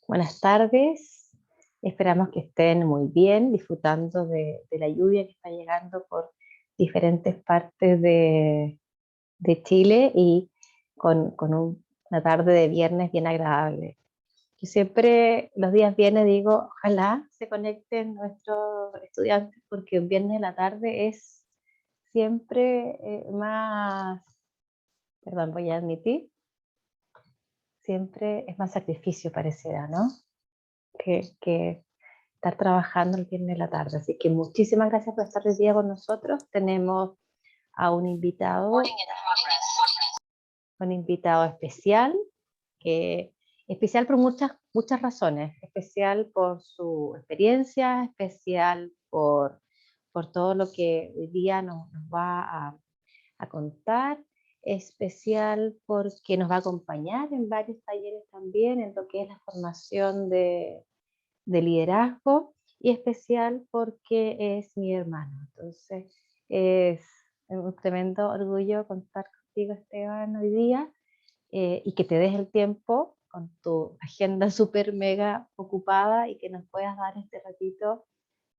Buenas tardes, esperamos que estén muy bien, disfrutando de la lluvia que está llegando por diferentes partes de Chile y una tarde de viernes bien agradable. Yo siempre los días viernes digo, ojalá se conecten nuestros estudiantes porque un viernes en la tarde es siempre más, perdón, voy a admitir, siempre es más sacrificio pareciera, ¿no? Que estar trabajando el viernes de la tarde. Así que muchísimas gracias por estar hoy día con nosotros. Tenemos a un invitado especial, que especial por muchas razones, especial por su experiencia, especial por todo lo que hoy día nos va a contar, especial porque nos va a acompañar en varios talleres también, en lo que es la formación de liderazgo, y especial porque es mi hermano. Entonces, es un tremendo orgullo contar contigo, Esteban, hoy día, y que te des el tiempo con tu agenda súper mega ocupada y que nos puedas dar este ratito.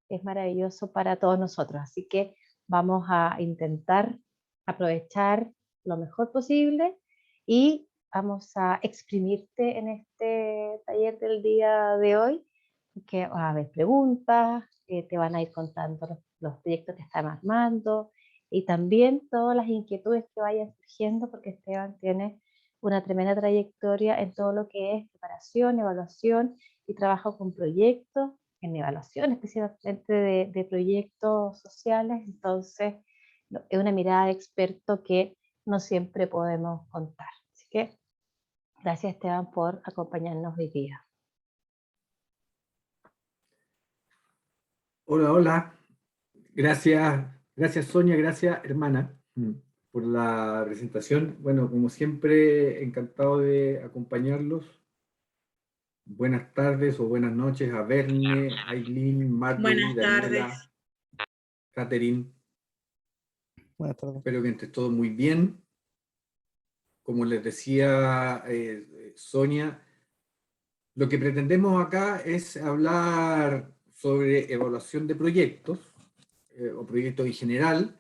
Es maravilloso para todos nosotros. Así que vamos a intentar aprovechar lo mejor posible y vamos a exprimirte en este taller del día de hoy, que va a haber preguntas, te van a ir contando los proyectos que están armando y también todas las inquietudes que vayan surgiendo, porque Esteban tiene una tremenda trayectoria en todo lo que es preparación, evaluación y trabajo con proyectos, en evaluación especialmente de proyectos sociales. Entonces es una mirada de experto que no siempre podemos contar. Así que gracias, Esteban, por acompañarnos hoy día. Hola, hola. Gracias Sonia, gracias hermana por la presentación. Bueno, como siempre, encantado de acompañarlos. Buenas tardes o buenas noches a Verne, Aileen, Marjorie, Buenas Daniela, tardes. Catherine. Buenas tardes. Espero que estés todo muy bien. Como les decía Sonia, lo que pretendemos acá es hablar sobre evaluación de proyectos o proyectos en general.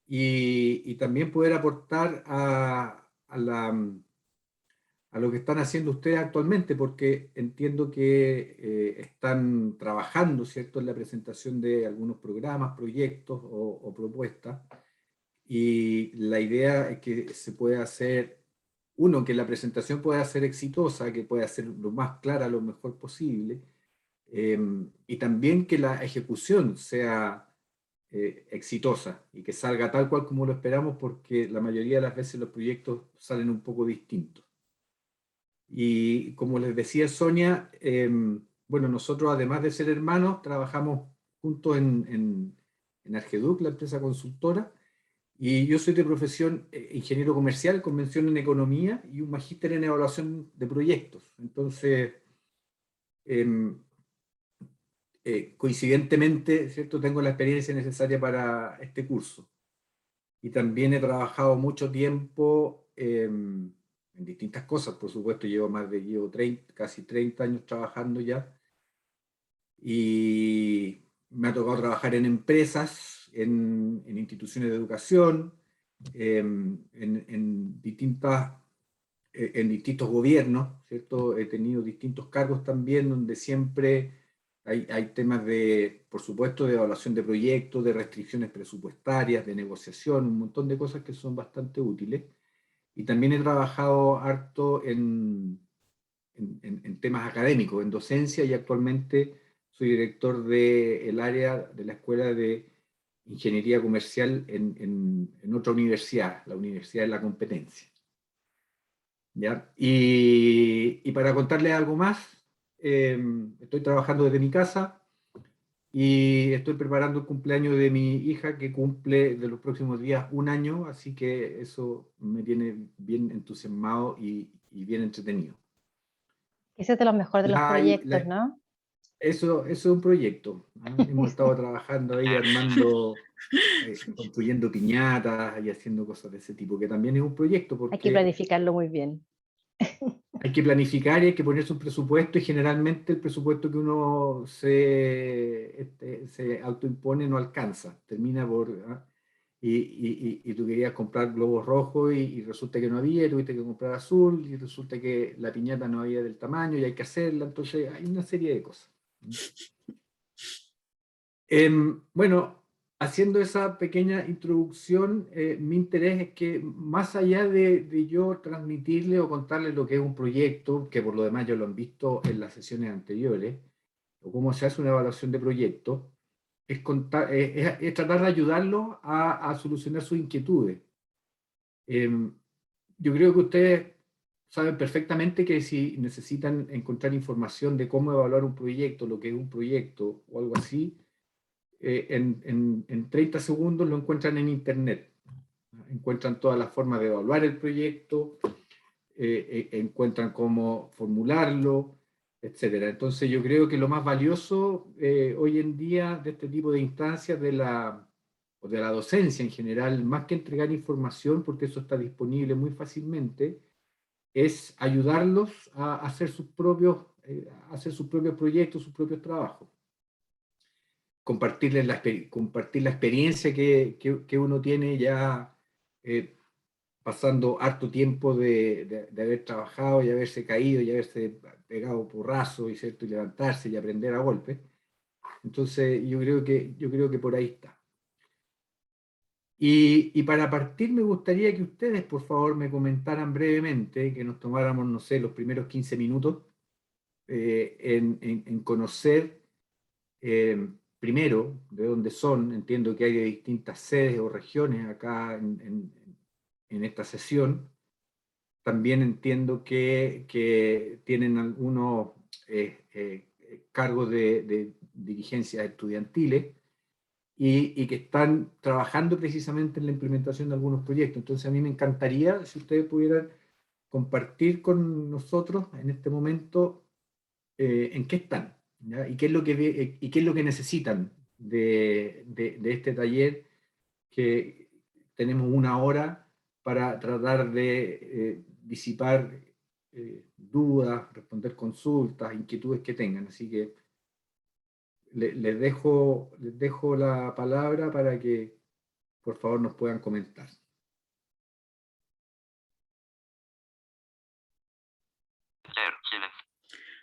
Y también poder aportar a lo que están haciendo ustedes actualmente, porque entiendo que están trabajando, ¿cierto?, en la presentación de algunos programas, proyectos o propuestas, y la idea es que se pueda hacer, uno, que la presentación pueda ser exitosa, que pueda ser lo más clara, lo mejor posible, y también que la ejecución sea exitosa y que salga tal cual como lo esperamos, porque la mayoría de las veces los proyectos salen un poco distintos. Y como les decía Sonia, bueno, nosotros además de ser hermanos, trabajamos juntos en Argeduc, la empresa consultora, y yo soy de profesión ingeniero comercial con mención en economía y un magíster en evaluación de proyectos. Entonces, coincidentemente, ¿cierto?, tengo la experiencia necesaria para este curso. Y también he trabajado mucho tiempo en distintas cosas, por supuesto, llevo casi 30 años trabajando ya. Y me ha tocado trabajar en empresas, en instituciones de educación, en distintos gobiernos, ¿cierto? He tenido distintos cargos también donde siempre hay temas de, por supuesto, de evaluación de proyectos, de restricciones presupuestarias, de negociación, un montón de cosas que son bastante útiles. Y también he trabajado harto en temas académicos, en docencia, y actualmente soy director del área de la Escuela de Ingeniería Comercial en otra universidad, la Universidad de la Competencia. ¿Ya? Y para contarles algo más, estoy trabajando desde mi casa y estoy preparando el cumpleaños de mi hija, que cumple de los próximos días 1 año, así que eso me tiene bien entusiasmado y bien entretenido. Ese es de los mejores de los proyectos, ¿no? Eso es un proyecto, ¿no? Hemos estado trabajando ahí armando, construyendo piñatas y haciendo cosas de ese tipo, que también es un proyecto Hay que porque planificarlo muy bien. Hay que planificar y hay que ponerse un presupuesto, y generalmente el presupuesto que uno se autoimpone no alcanza, termina por... ¿ah? Y tú querías comprar globos rojos y resulta que no había, y tuviste que comprar azul, y resulta que la piñata no había del tamaño y hay que hacerla, entonces hay una serie de cosas. Bueno, haciendo esa pequeña introducción, mi interés es que más allá de yo transmitirle o contarle lo que es un proyecto, que por lo demás ya lo han visto en las sesiones anteriores, o cómo se hace una evaluación de proyecto, es tratar de ayudarlos a solucionar sus inquietudes. Yo creo que ustedes saben perfectamente que si necesitan encontrar información de cómo evaluar un proyecto, lo que es un proyecto o algo así, en 30 segundos lo encuentran en Internet. Encuentran todas las formas de evaluar el proyecto, encuentran cómo formularlo, etcétera. Entonces yo creo que lo más valioso hoy en día de este tipo de instancias o de la docencia en general, más que entregar información, porque eso está disponible muy fácilmente, es ayudarlos a hacer sus propios proyectos, sus propios trabajos. Compartir la experiencia que uno tiene ya pasando harto tiempo de haber trabajado y haberse caído y haberse pegado porrazo, ¿cierto? Y levantarse y aprender a golpes. Entonces yo creo que por ahí está. Y para partir me gustaría que ustedes por favor me comentaran brevemente, que nos tomáramos, no sé, los primeros 15 minutos en conocer primero de dónde son. Entiendo que hay de distintas sedes o regiones acá en esta sesión. También entiendo que tienen algunos cargos de dirigencias estudiantiles y que están trabajando precisamente en la implementación de algunos proyectos. Entonces a mí me encantaría si ustedes pudieran compartir con nosotros en este momento en qué están, ¿ya? Y qué es lo que necesitan de este taller, que tenemos una hora para tratar de disipar dudas, responder consultas, inquietudes que tengan. Así que les dejo la palabra para que por favor nos puedan comentar.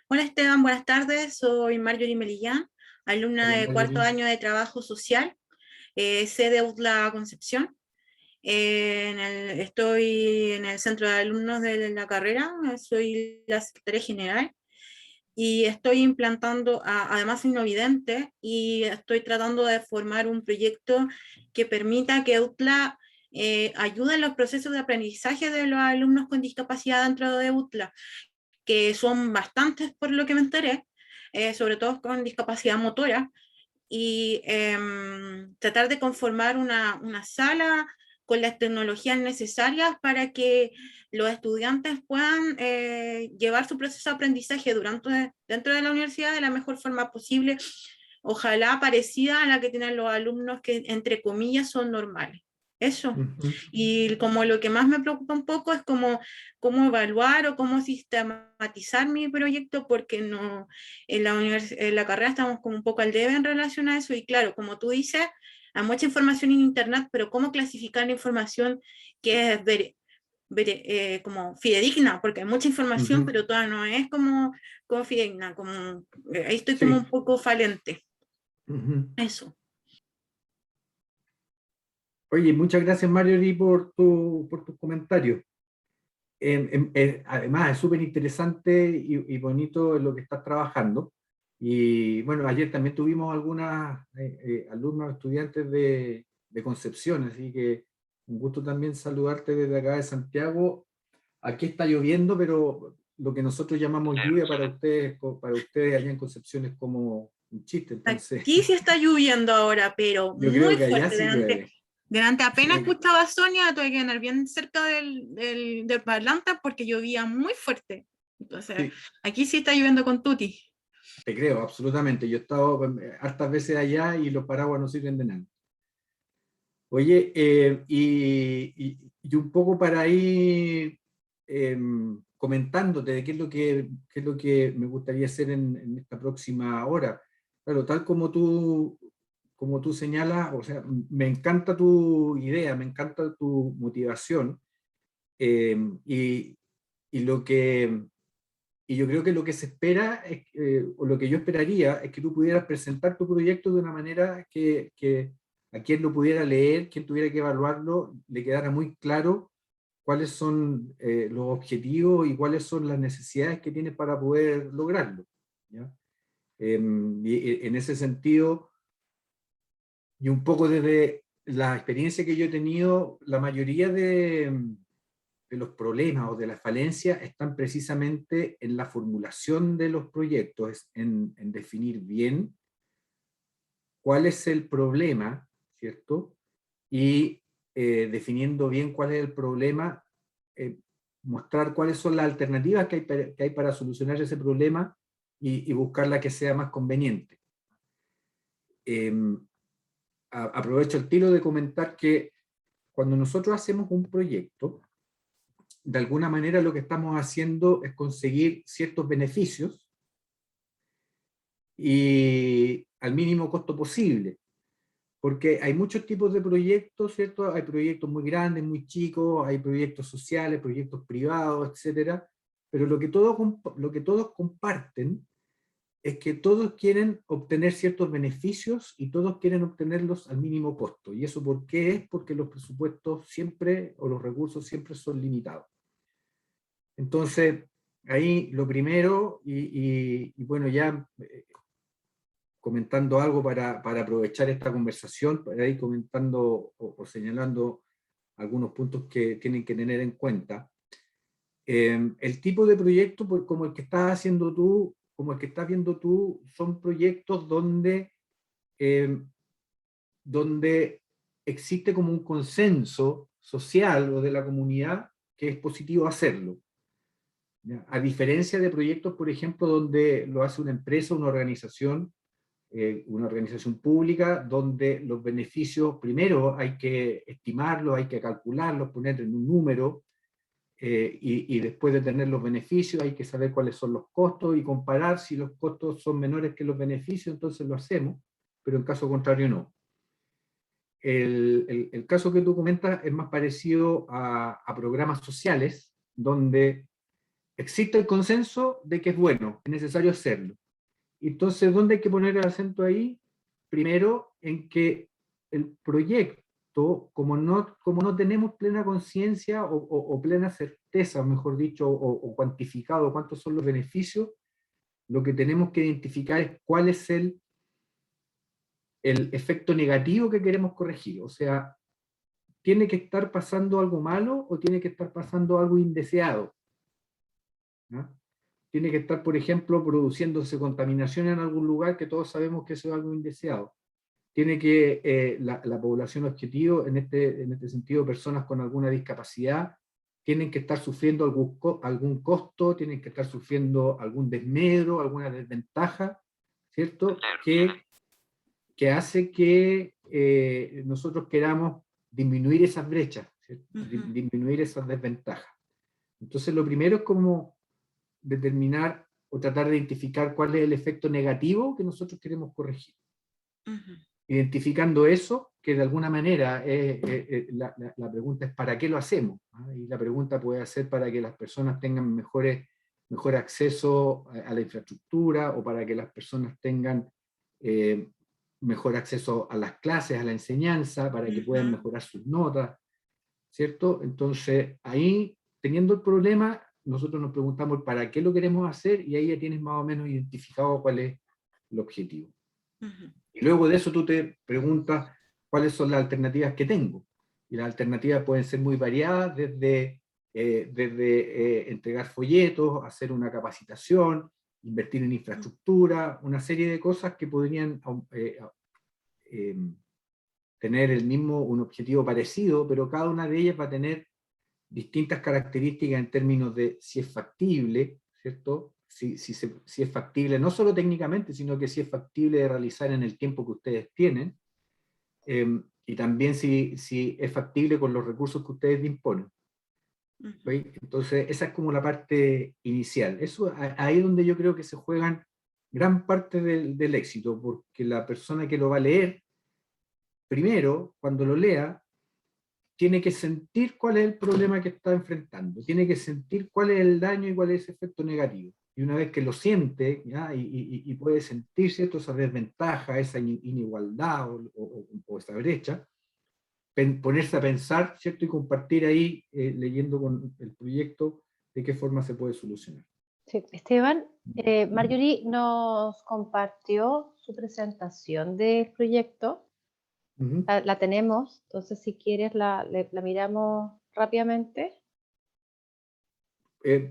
Hola Esteban, buenas tardes. Soy Marjorie Melillán, alumna Hola, de cuarto Marjorie. año de Trabajo Social, sede UTLA Concepción. Estoy en el centro de alumnos de la carrera, soy la secretaria general y estoy implantando, además soy no vidente, y estoy tratando de formar un proyecto que permita que UTLA ayude en los procesos de aprendizaje de los alumnos con discapacidad dentro de UTLA, que son bastantes por lo que me enteré, sobre todo con discapacidad motora, y tratar de conformar una sala con las tecnologías necesarias para que los estudiantes puedan llevar su proceso de aprendizaje dentro de la universidad de la mejor forma posible, ojalá parecida a la que tienen los alumnos que, entre comillas, son normales. Eso. Y como lo que más me preocupa un poco es cómo evaluar o cómo sistematizar mi proyecto, porque no, en la carrera estamos como un poco al debe en relación a eso, y claro, como tú dices, hay mucha información en internet, pero cómo clasificar la información que es como fidedigna, porque hay mucha información, pero toda no es como fidedigna, ahí estoy como un poco falente. Eso. Oye, muchas gracias Marjorie por tus comentarios. Además es súper interesante y bonito lo que estás trabajando. Y bueno, ayer también tuvimos algunas alumnos, estudiantes de Concepción, así que un gusto también saludarte desde acá de Santiago. Aquí está lloviendo, pero lo que nosotros llamamos lluvia para ustedes allá en Concepción es como un chiste. Entonces, aquí sí está lloviendo ahora, pero yo muy creo que allá fuerte. sí llueve. Delante apenas Sí. escuchaba a Sonia, tuve que andar bien cerca del parlante porque llovía muy fuerte. Entonces, Sí, aquí sí está lloviendo con tutti. te creo, absolutamente. Yo he estado hartas veces allá y los paraguas no sirven de nada. Oye, y un poco para ir comentándote de qué es lo que me gustaría hacer en esta próxima hora. Claro, tal como tú señalas, o sea, me encanta tu idea, me encanta tu motivación, y yo creo que lo que se espera, o lo que yo esperaría, es que tú pudieras presentar tu proyecto de una manera que a quien lo pudiera leer, quien tuviera que evaluarlo, le quedara muy claro cuáles son los objetivos y cuáles son las necesidades que tienes para poder lograrlo, ¿ya? Y en ese sentido, y un poco desde la experiencia que yo he tenido, la mayoría de los problemas o de las falencias están precisamente en la formulación de los proyectos, en definir bien cuál es el problema, ¿cierto? Y definiendo bien cuál es el problema, mostrar cuáles son las alternativas que hay para solucionar ese problema y buscar la que sea más conveniente. Aprovecho el tiro de comentar que cuando nosotros hacemos un proyecto, de alguna manera lo que estamos haciendo es conseguir ciertos beneficios y al mínimo costo posible. Porque hay muchos tipos de proyectos, ¿cierto? Hay proyectos muy grandes, muy chicos, hay proyectos sociales, proyectos privados, etcétera. Pero lo que todos comparten es que todos quieren obtener ciertos beneficios y todos quieren obtenerlos al mínimo costo. ¿Y eso por qué es? Porque los presupuestos siempre, o los recursos siempre son limitados. Entonces, ahí lo primero, y bueno, ya comentando algo para aprovechar esta conversación, para ir comentando o señalando algunos puntos que tienen que tener en cuenta. El tipo de proyecto, como el que estás haciendo tú, como el que estás viendo tú, son proyectos donde existe como un consenso social o de la comunidad que es positivo hacerlo. ¿Ya? A diferencia de proyectos, por ejemplo, donde lo hace una empresa, una organización pública, donde los beneficios, primero hay que estimarlos, hay que calcularlos, poner en un número, y después de tener los beneficios hay que saber cuáles son los costos y comparar. Si los costos son menores que los beneficios, entonces lo hacemos, pero en caso contrario no. El caso que tú comentas es más parecido a programas sociales, donde existe el consenso de que es bueno, es necesario hacerlo. Entonces, ¿dónde hay que poner el acento ahí? Primero, en que el proyecto, como no tenemos plena conciencia o plena certeza, mejor dicho, o cuantificado cuántos son los beneficios, lo que tenemos que identificar es cuál es el efecto negativo que queremos corregir. O sea, ¿tiene que estar pasando algo malo o tiene que estar pasando algo indeseado? ¿No? Tiene que estar, por ejemplo, produciéndose contaminación en algún lugar, que todos sabemos que eso es algo indeseado. Tiene que la población objetivo, en este sentido, personas con alguna discapacidad, tienen que estar sufriendo algún costo, tienen que estar sufriendo algún desmedro, alguna desventaja, ¿cierto? Que hace que nosotros queramos disminuir esas brechas, disminuir esas desventajas. Entonces, lo primero es como determinar o tratar de identificar cuál es el efecto negativo que nosotros queremos corregir. Identificando eso, que de alguna manera la pregunta es ¿para qué lo hacemos? Y la pregunta puede ser para que las personas tengan mejor acceso a la infraestructura, o para que las personas tengan mejor acceso a las clases, a la enseñanza, para que puedan mejorar sus notas, ¿cierto? Entonces, ahí, teniendo el problema, nosotros nos preguntamos para qué lo queremos hacer, y ahí ya tienes más o menos identificado cuál es el objetivo. Y luego de eso tú te preguntas cuáles son las alternativas que tengo. Y las alternativas pueden ser muy variadas, desde entregar folletos, hacer una capacitación, invertir en infraestructura, una serie de cosas que podrían tener un objetivo parecido, pero cada una de ellas va a tener distintas características en términos de si es factible, ¿cierto? Si es factible no solo técnicamente, sino que si es factible de realizar en el tiempo que ustedes tienen, y también si es factible con los recursos que ustedes disponen. Ujú. ¿ok? Entonces, esa es como la parte inicial. Eso, ahí es donde yo creo que se juegan gran parte del éxito, porque la persona que lo va a leer, primero, cuando lo lea, tiene que sentir cuál es el problema que está enfrentando, tiene que sentir cuál es el daño y cuál es ese efecto negativo. Y una vez que lo siente, ¿ya? Y puede sentir, ¿cierto?, esa desventaja, esa inigualdad o esa brecha, ponerse a pensar, ¿cierto?, y compartir ahí, leyendo con el proyecto, de qué forma se puede solucionar. Sí, Esteban, Marjorie nos compartió su presentación del proyecto. Ujú. La tenemos, entonces si quieres la miramos rápidamente.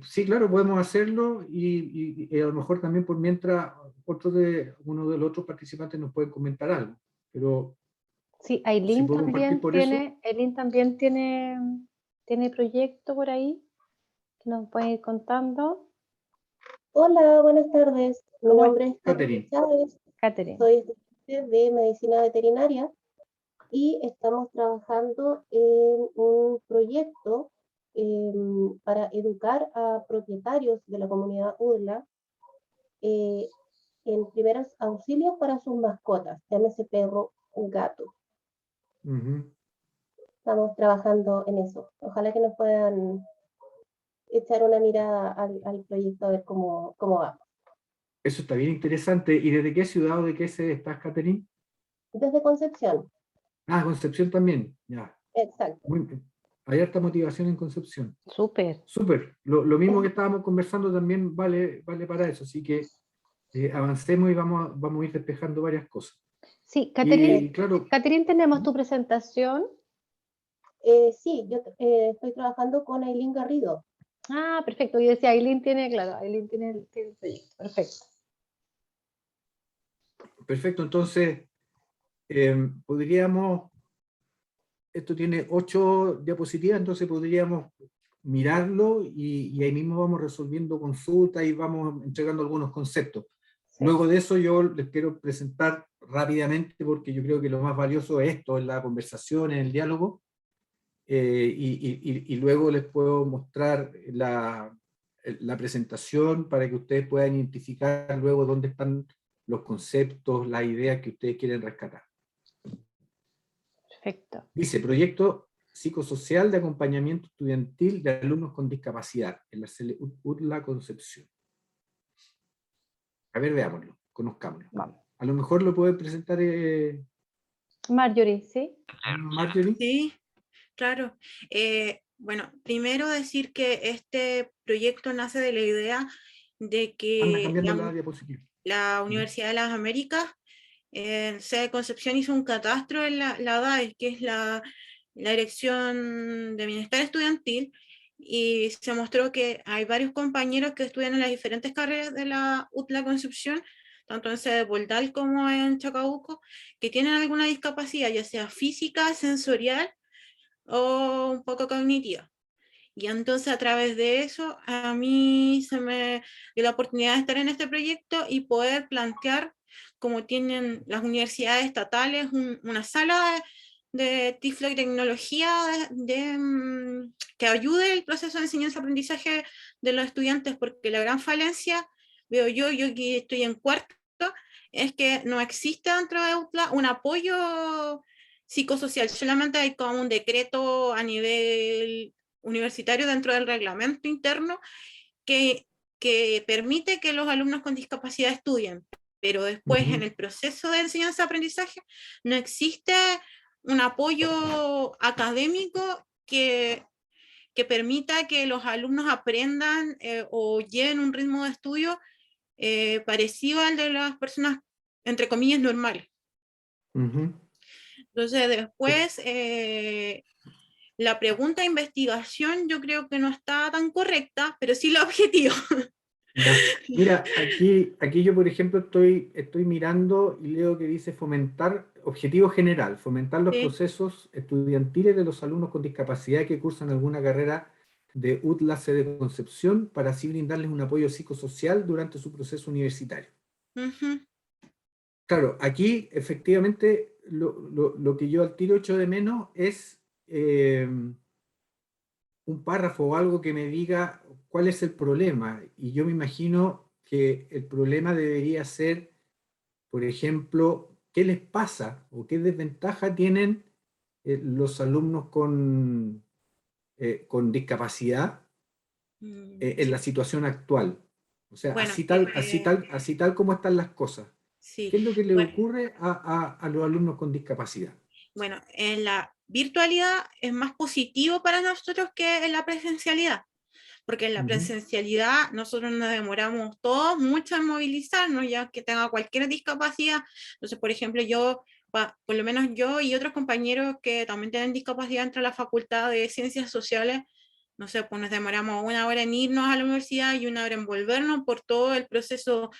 Sí, claro, podemos hacerlo y a lo mejor también por mientras uno de los otros participantes nos puede comentar algo. Pero Sí, si podemos partir por eso. Aileen también tiene proyecto por ahí, que nos puede ir contando. Hola, buenas tardes. Mi ¿Cómo es, nombre es Catherine Catherine. Chávez, Catherine? soy estudiante de medicina veterinaria y estamos trabajando en un proyecto para educar a propietarios de la comunidad UDLA eh, en primeros auxilios para sus mascotas, llámese perro o gato. Ujú. Estamos trabajando en eso. Ojalá que nos puedan echar una mirada al proyecto a ver cómo va. Eso está bien interesante. ¿Y desde qué ciudad o de qué sede estás, Catherine? Desde Concepción, Ah, Concepción también. Ya. exacto. Muy bien. Hay harta motivación en Concepción. Súper. Súper. Lo mismo que estábamos conversando también vale para eso. Así que avancemos y vamos a ir despejando varias cosas. Sí, Y claro, Catherine, tenemos tu presentación. Sí, yo estoy trabajando con Aileen Garrido. Ah, perfecto. Yo decía, Aileen tiene el proyecto. Perfecto. perfecto. Entonces, podríamos, esto tiene 8 diapositivas, entonces podríamos mirarlo y ahí mismo vamos resolviendo consultas y vamos entregando algunos conceptos. Sí. Luego de eso yo les quiero presentar rápidamente, porque yo creo que lo más valioso es esto, en la conversación, en el diálogo, y luego les puedo mostrar la presentación para que ustedes puedan identificar luego dónde están los conceptos, las ideas que ustedes quieren rescatar. Perfecto. Dice, proyecto psicosocial de acompañamiento estudiantil de alumnos con discapacidad en la UDLA Concepción. A ver, veámoslo, conozcámoslo. Vamos. A lo mejor lo puede presentar Marjorie, ¿sí? Marjorie. Sí, claro. Bueno, primero decir que este proyecto nace de la idea de Anda que cambiando la diapositiva. la Universidad de las Américas, en sede de Concepción, hizo un catastro en la DAE, que es la Dirección de Bienestar Estudiantil, y se mostró que hay varios compañeros que estudian en las diferentes carreras de la UTLA Concepción, tanto en sede de Poldal como en Chacabuco, que tienen alguna discapacidad, ya sea física, sensorial o un poco cognitiva. Y entonces a través de eso a mí se me dio la oportunidad de estar en este proyecto y poder plantear, como tienen las universidades estatales, una sala de tiflo y tecnología que ayude el proceso de enseñanza-aprendizaje de los estudiantes, porque la gran falencia, veo yo que estoy en cuarto, es que no existe dentro de UTLA un apoyo psicosocial, solamente hay como un decreto a nivel universitario dentro del reglamento interno que permite que los alumnos con discapacidad estudien, pero después en el proceso de enseñanza-aprendizaje no existe un apoyo académico que permita que los alumnos aprendan o lleven un ritmo de estudio parecido al de las personas, entre comillas, normales. Entonces después la pregunta de investigación yo creo que no está tan correcta, pero sí el objetivo. Ya. Mira, aquí yo, por ejemplo, estoy mirando y leo que dice fomentar, objetivo general, fomentar los Sí. procesos estudiantiles de los alumnos con discapacidad que cursan alguna carrera de UTLA de Concepción para así brindarles un apoyo psicosocial durante su proceso universitario. Claro, aquí efectivamente lo que yo al tiro echo de menos es un párrafo o algo que me diga cuál es el problema. Y yo me imagino que el problema debería ser, por ejemplo, ¿qué les pasa o qué desventaja tienen los alumnos con discapacidad en la Sí. situación actual? O sea, Bueno, así tal como están las cosas. sí. ¿Qué es lo que le Bueno, ocurre a los alumnos con discapacidad? bueno, en la virtualidad es más positivo para nosotros que en la presencialidad, porque en la Ujú. presencialidad nosotros nos demoramos todos mucho en movilizarnos, ya que tenga cualquier discapacidad. Entonces, por ejemplo, por lo menos yo y otros compañeros que también tienen discapacidad entre la Facultad de Ciencias Sociales, no sé, pues nos demoramos 1 hora en irnos a la universidad y 1 hora en volvernos por todo el proceso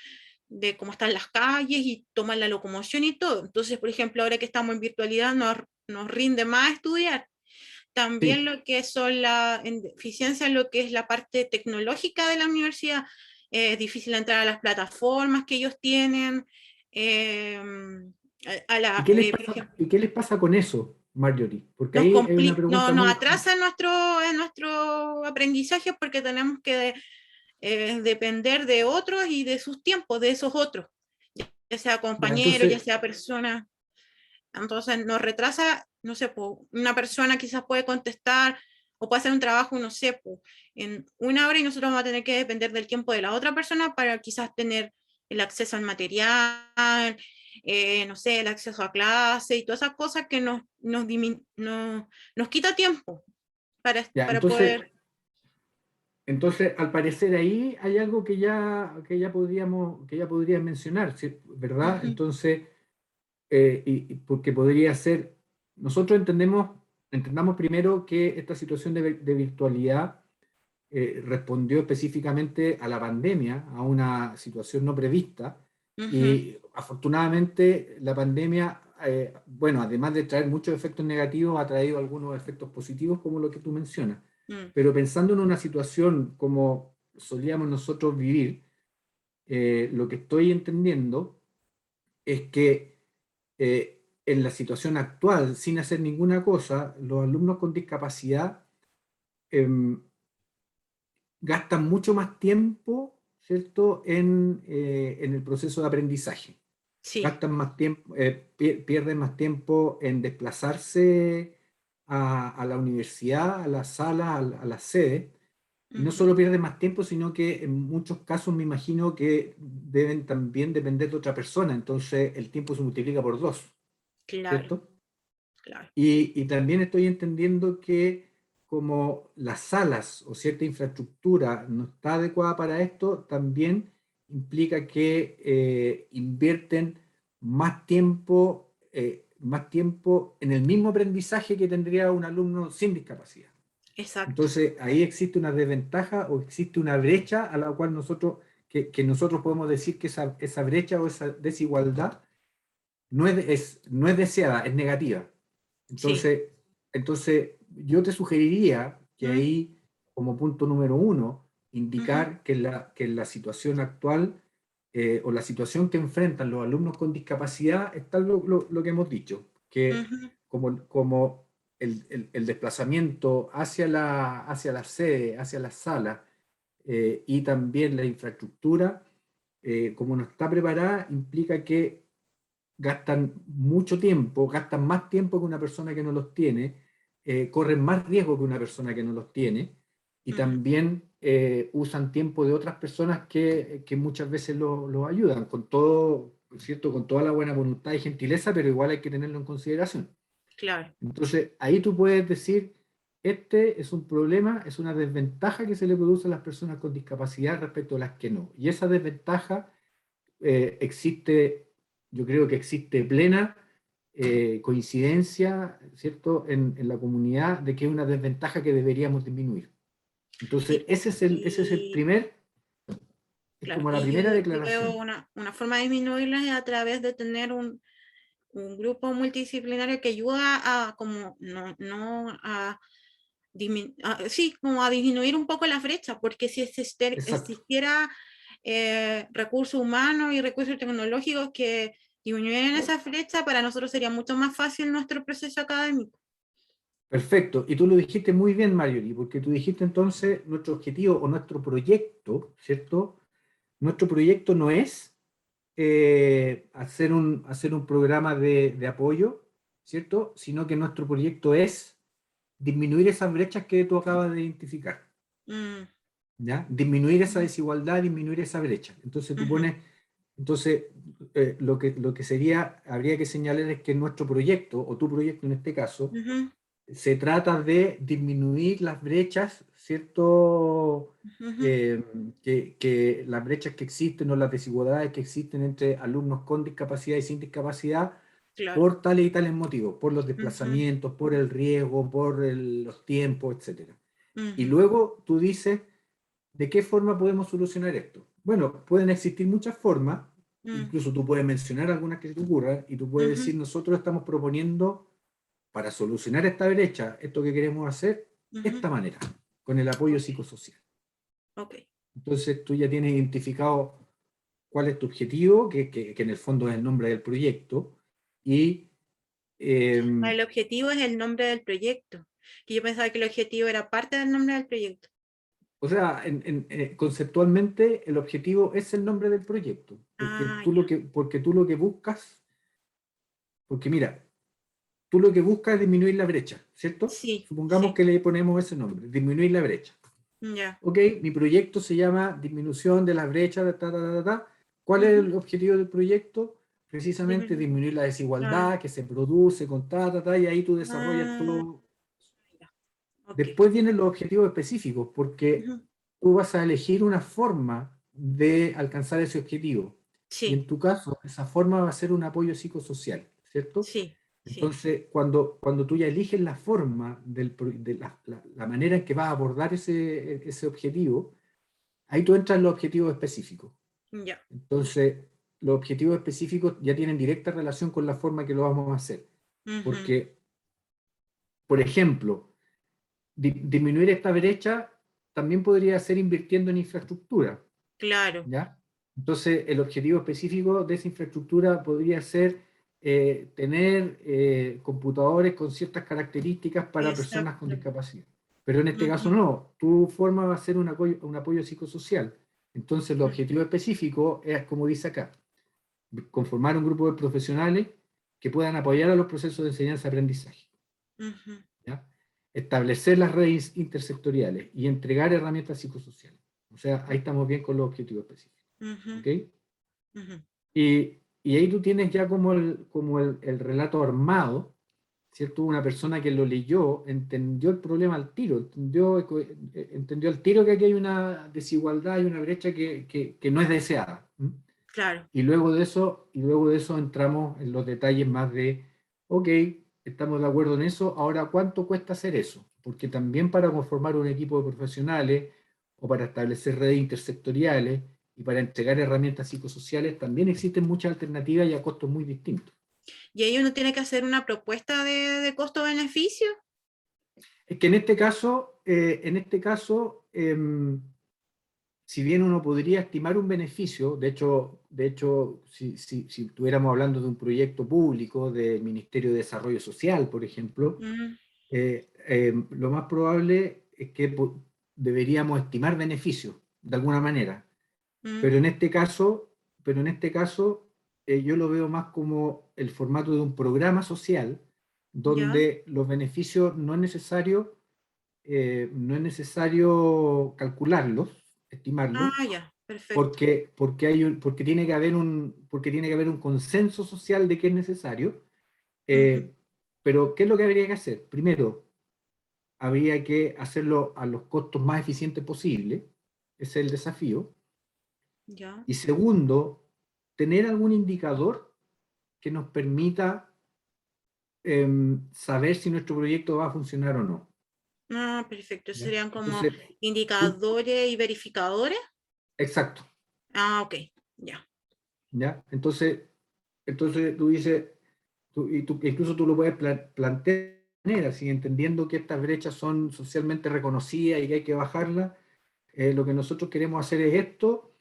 de cómo están las calles y tomar la locomoción y todo. Entonces, por ejemplo, ahora que estamos en virtualidad nos rinde más estudiar. También Sí. lo que son la deficiencia en lo que es la parte tecnológica de la universidad. Es difícil entrar a las plataformas que ellos tienen. eh, ¿Y qué les por pasa, ejemplo, y qué les pasa con eso, Marjorie? Porque ahí hay una pregunta nos muy... atrasa en nuestro aprendizaje porque tenemos que depender de otros y de sus tiempos, de esos otros, ya sea Ya, compañeros, ya entonces, sea persona. Entonces nos retrasa, no sé, una persona quizás puede contestar o puede hacer un trabajo, no sé, en 1 hora y nosotros vamos a tener que depender del tiempo de la otra persona para quizás tener el acceso al material, no sé, el acceso a clase y todas esas cosas que nos quita tiempo ya, para poder... entonces, al parecer ahí hay algo que ya podrías mencionar, ¿sí? ¿Verdad? Ujú, Entonces, y porque podría ser, nosotros entendamos primero que esta situación de virtualidad respondió específicamente a la pandemia, a una situación no prevista, ujú, y afortunadamente la pandemia, bueno, además de traer muchos efectos negativos, ha traído algunos efectos positivos, como lo que tú mencionas. mm, Pero pensando en una situación como solíamos nosotros vivir, lo que estoy entendiendo es que en la situación actual, sin hacer ninguna cosa, los alumnos con discapacidad em, gastan mucho más tiempo, ¿cierto?, en el proceso de aprendizaje. sí. Gastan más tiempo, pierden más tiempo en desplazarse a la universidad, a la sala, a la sede. Y no Ujú, solo pierden más tiempo, sino que en muchos casos me imagino que deben también depender de otra persona. Entonces el tiempo se multiplica por 2, claro, ¿cierto? claro. Y también estoy entendiendo que como las salas o cierta infraestructura no está adecuada para esto, también implica que invierten más tiempo en el mismo aprendizaje que tendría un alumno sin discapacidad. Exacto. Entonces, ahí existe una desventaja o existe una brecha a la cual que nosotros podemos decir que esa brecha o esa desigualdad no es deseada, es negativa. Sí. Entonces, yo te sugeriría que Mm, ahí, como punto número 1, ujú, indicar que en la situación actual o la situación que enfrentan los alumnos con discapacidad está lo que hemos dicho, que ujú, como el desplazamiento hacia la sede, hacia la sala y también la infraestructura, como no está preparada, implica que gastan mucho tiempo, gastan más tiempo que una persona que no los tiene, corren más riesgo que una persona que no los tiene, y ujú. también usan tiempo de otras personas que muchas veces los ayudan, con todo, ¿cierto? Con toda la buena voluntad y gentileza, pero igual hay que tenerlo en consideración. Claro. Entonces, ahí tú puedes decir, este es un problema, es una desventaja que se le produce a las personas con discapacidad respecto a las que no. Y esa desventaja existe, yo creo que existe plena coincidencia, ¿cierto?, en la comunidad de que es una desventaja que deberíamos disminuir. Sí, Entonces, po. ese es el primer, es Claro, como la y primera yo veo declaración. una forma de disminuirlas es a través de tener un grupo multidisciplinario que ayuda a como no a, sí, como a disminuir un poco la brecha, porque si Exacto. existiera recursos humanos y recursos tecnológicos que disminuyeran esa brecha, para nosotros sería mucho más fácil nuestro proceso académico. Perfecto. Y tú lo dijiste muy bien, Marjorie, porque tú dijiste entonces nuestro objetivo o nuestro proyecto, ¿cierto? Nuestro proyecto no es hacer un programa de apoyo, ¿cierto? Sino que nuestro proyecto es disminuir esas brechas que tú acabas de identificar, Mm, ¿ya? Disminuir esa ujú, desigualdad, disminuir esa brecha. Entonces tú ujú, pones, entonces lo que sería, habría que señalar es que nuestro proyecto, o tu proyecto en este caso, ujú, se trata de disminuir las brechas, ¿cierto? ujú, Que las brechas que existen o las desigualdades que existen entre alumnos con discapacidad y sin discapacidad claro. por tales y tales motivos, por los Ujú, desplazamientos, por el riesgo, por los tiempos, etc. Y ujú, luego tú dices, ¿de qué forma podemos solucionar esto? Bueno, pueden existir muchas formas, mm, incluso tú puedes mencionar algunas que se te ocurran, y tú puedes ujú, decir, nosotros estamos proponiendo para solucionar esta brecha, esto que queremos hacer, ujú. esta manera, con el apoyo Ok, psicosocial. ok. Entonces tú ya tienes identificado cuál es tu objetivo, que en el fondo es el nombre del proyecto, y El objetivo es el nombre del proyecto, que yo pensaba que el objetivo era parte del nombre del proyecto. o sea, conceptualmente el objetivo es el nombre del proyecto, Ah, ya. porque tú lo que buscas, porque mira, tú lo que buscas es disminuir la brecha, ¿cierto? Sí, Supongamos sí, que le ponemos ese nombre, disminuir la brecha. ya. Ok, mi proyecto se llama disminución de las brechas, ta, ta, ta, ta, ta. ¿Cuál es Ujú, el objetivo del proyecto? Precisamente disminuir. disminuir la Ah, desigualdad que se produce con ta, ta, ta, y ahí tú desarrollas ah, todo. ya. Ok. Después vienen los objetivos específicos, porque Ujú, tú vas a elegir una forma de alcanzar ese objetivo. Y sí, en tu caso, esa forma va a ser un apoyo psicosocial, ¿cierto? sí, sí. Entonces, cuando tú ya eliges la forma, de la manera en que vas a abordar ese objetivo, ahí tú entras en los objetivos específicos. Ya. Entonces, los objetivos específicos ya tienen directa relación con la forma que lo vamos a hacer. Ujú, Porque, por ejemplo, disminuir esta brecha también podría ser invirtiendo en infraestructura, claro. ¿ya? Entonces, el objetivo específico de esa infraestructura podría ser tener computadores con ciertas características para personas con Exacto. discapacidad. Pero en este caso Ujú, no, tu forma va a ser un apoyo psicosocial. Entonces, el objetivo específico es, como dice acá, conformar un grupo de profesionales que puedan apoyar a los procesos de enseñanza-aprendizaje, ujú, ¿ya? Establecer las redes intersectoriales y entregar herramientas psicosociales. O sea, ahí estamos bien con los objetivos específicos. ujú, ¿Ok? ujú. Y ahí tú tienes ya como el relato armado, ¿cierto? Una persona que lo leyó entendió el problema al tiro, entendió al tiro que aquí hay una desigualdad y una brecha que no es deseada. ¿M? Claro. Y luego de eso entramos en los detalles más de, ok, estamos de acuerdo en eso, ahora ¿cuánto cuesta hacer eso? Porque también para conformar un equipo de profesionales o para establecer redes intersectoriales y para entregar herramientas psicosociales, también existen muchas alternativas y a costos muy distintos. Y ahí uno tiene que hacer una propuesta de costo-beneficio. Es que en este caso, si bien uno podría estimar un beneficio, de hecho si estuviéramos hablando de un proyecto público del Ministerio de Desarrollo Social, por ejemplo, Mm, lo más probable es que deberíamos estimar beneficios de alguna manera. mm, Pero en este caso, yo lo veo más como el formato de un programa social ya. donde los beneficios no es necesario calcularlos, estimarlos, Ah, ya. Perfecto. porque tiene que haber un consenso social de que es necesario. Ujú, Pero, ¿qué es lo que habría que hacer? Primero, habría que hacerlo a los costos más eficientes posible, ese es el desafío. ya. Y segundo, tener algún indicador que nos permita saber si nuestro proyecto va a funcionar o no. Ah, perfecto. ¿Ya? Serían como Entonces, indicadores y verificadores. exacto, Ah, ok. Ya. ¿ya? Entonces tú dices, incluso tú lo puedes plantear de manera, así, entendiendo que estas brechas son socialmente reconocidas y que hay que bajarlas. Lo que nosotros queremos hacer es esto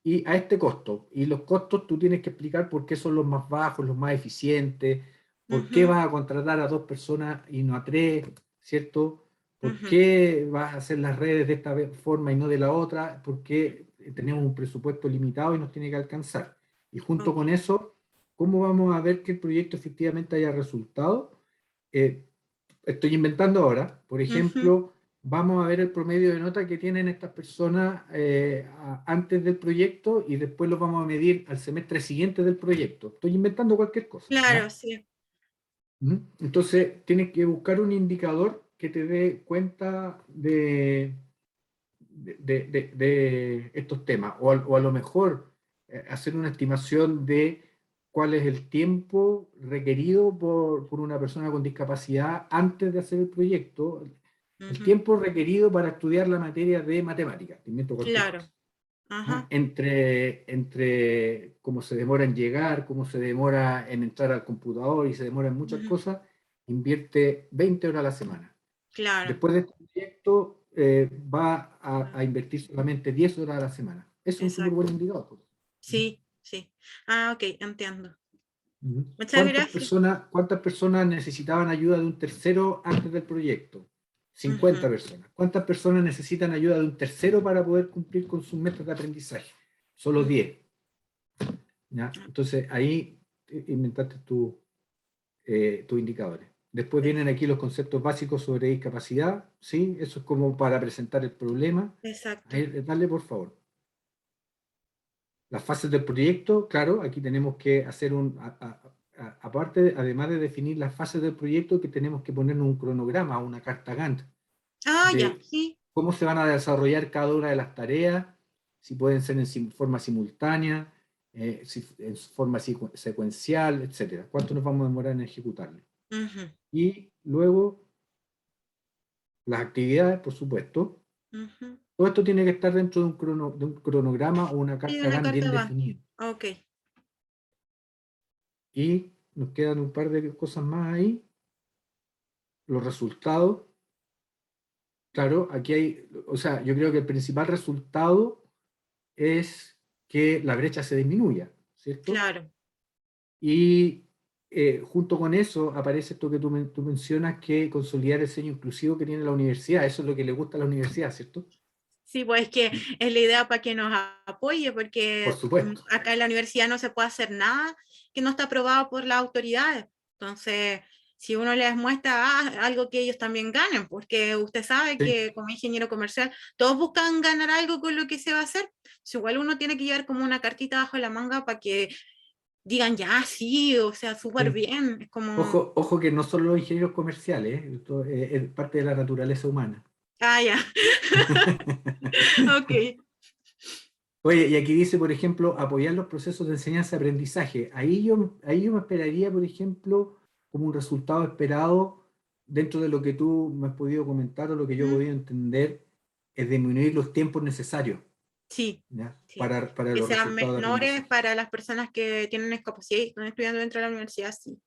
y a este costo. Y los costos tú tienes que explicar por qué son los más bajos, los más eficientes, por qué Ujú, vas a contratar a 2 personas y no a 3, ¿cierto? ¿Por Ujú. qué vas a hacer las redes de esta forma y no de la otra? Porque tenemos un presupuesto limitado y nos tiene que alcanzar. Y junto Ok. con eso, ¿cómo vamos a ver que el proyecto efectivamente haya resultado? Estoy inventando ahora, por Ujú. ejemplo, vamos a ver el promedio de nota que tienen estas personas antes del proyecto y después lo vamos a medir al semestre siguiente del proyecto. Estoy inventando cualquier cosa, Claro, ¿ya? sí. ¿Mm? Entonces, tienes que buscar un indicador que te dé cuenta de estos temas, o a lo mejor hacer una estimación de cuál es el tiempo requerido por una persona con discapacidad antes de hacer el proyecto, el Ujú. tiempo requerido para estudiar la materia de matemáticas, te invento cualquier Claro. cosa. ¿Ah? Ajá. Entre cómo se demora en llegar, cómo se demora en entrar al computador y se demora en muchas Ujú. cosas, invierte 20 horas a la semana. Claro. Después de este proyecto va a invertir solamente 10 horas a la semana. Es un súper buen Exacto. indicador. Sí, sí. Ah, ok, entiendo. Ujú. Muchas gracias. ¿Cuántas personas necesitaban ayuda de un tercero antes del proyecto? 50 Ujú. personas. ¿Cuántas personas necesitan ayuda de un tercero para poder cumplir con sus metas de aprendizaje? Solo 10. ¿Ya? Entonces ahí inventaste tus indicadores. Después vienen aquí los conceptos básicos sobre discapacidad, ¿sí? Eso es como para presentar el problema. Exacto. Ahí, dale, por favor. Las fases del proyecto, claro, aquí tenemos que hacer aparte, además de definir las fases del proyecto, que tenemos que ponernos un cronograma, una carta Gantt, Ah, ya, de sí. cómo se van a desarrollar cada una de las tareas, si pueden ser en forma simultánea, si en forma secuencial, etcétera. ¿Cuánto nos vamos a demorar en ejecutarlo? Ujú. Y luego las actividades, por supuesto. Ujú. Todo esto tiene que estar dentro de un cronograma o una Sí, carta una Gantt bien carta va. definida. Ok. Y nos quedan un par de cosas más ahí. Los resultados. Claro, aquí hay, o sea, yo creo que el principal resultado es que la brecha se disminuya, ¿cierto? Claro. Y junto con eso aparece esto que tú mencionas, que consolidar el diseño inclusivo que tiene la universidad. Eso es lo que le gusta a la universidad, ¿cierto? Sí, pues es que es la idea para que nos apoye, Por porque supuesto. acá en la universidad no se puede hacer nada que no está aprobado por las autoridades. Entonces, si uno les muestra algo que ellos también ganen, porque usted sabe Sí, que como ingeniero comercial, todos buscan ganar algo con lo que se va a hacer. Pues igual uno tiene que llevar como una cartita bajo la manga para que digan, ya, sí, o sea, súper sí. bien. Es como, Ojo que no son los ingenieros comerciales, esto es parte de la naturaleza humana. ah, ya, ok. Oye, y aquí dice, por ejemplo, apoyar los procesos de enseñanza-aprendizaje. Ahí yo me esperaría, por ejemplo, como un resultado esperado dentro de lo que tú me has podido comentar o lo que yo he Mm, podido entender, es disminuir los tiempos necesarios, sí, ¿ya? sí. Para Que los sean resultados de menores aprendizaje. para las personas que tienen discapacidad y están estudiando dentro de la universidad, sí.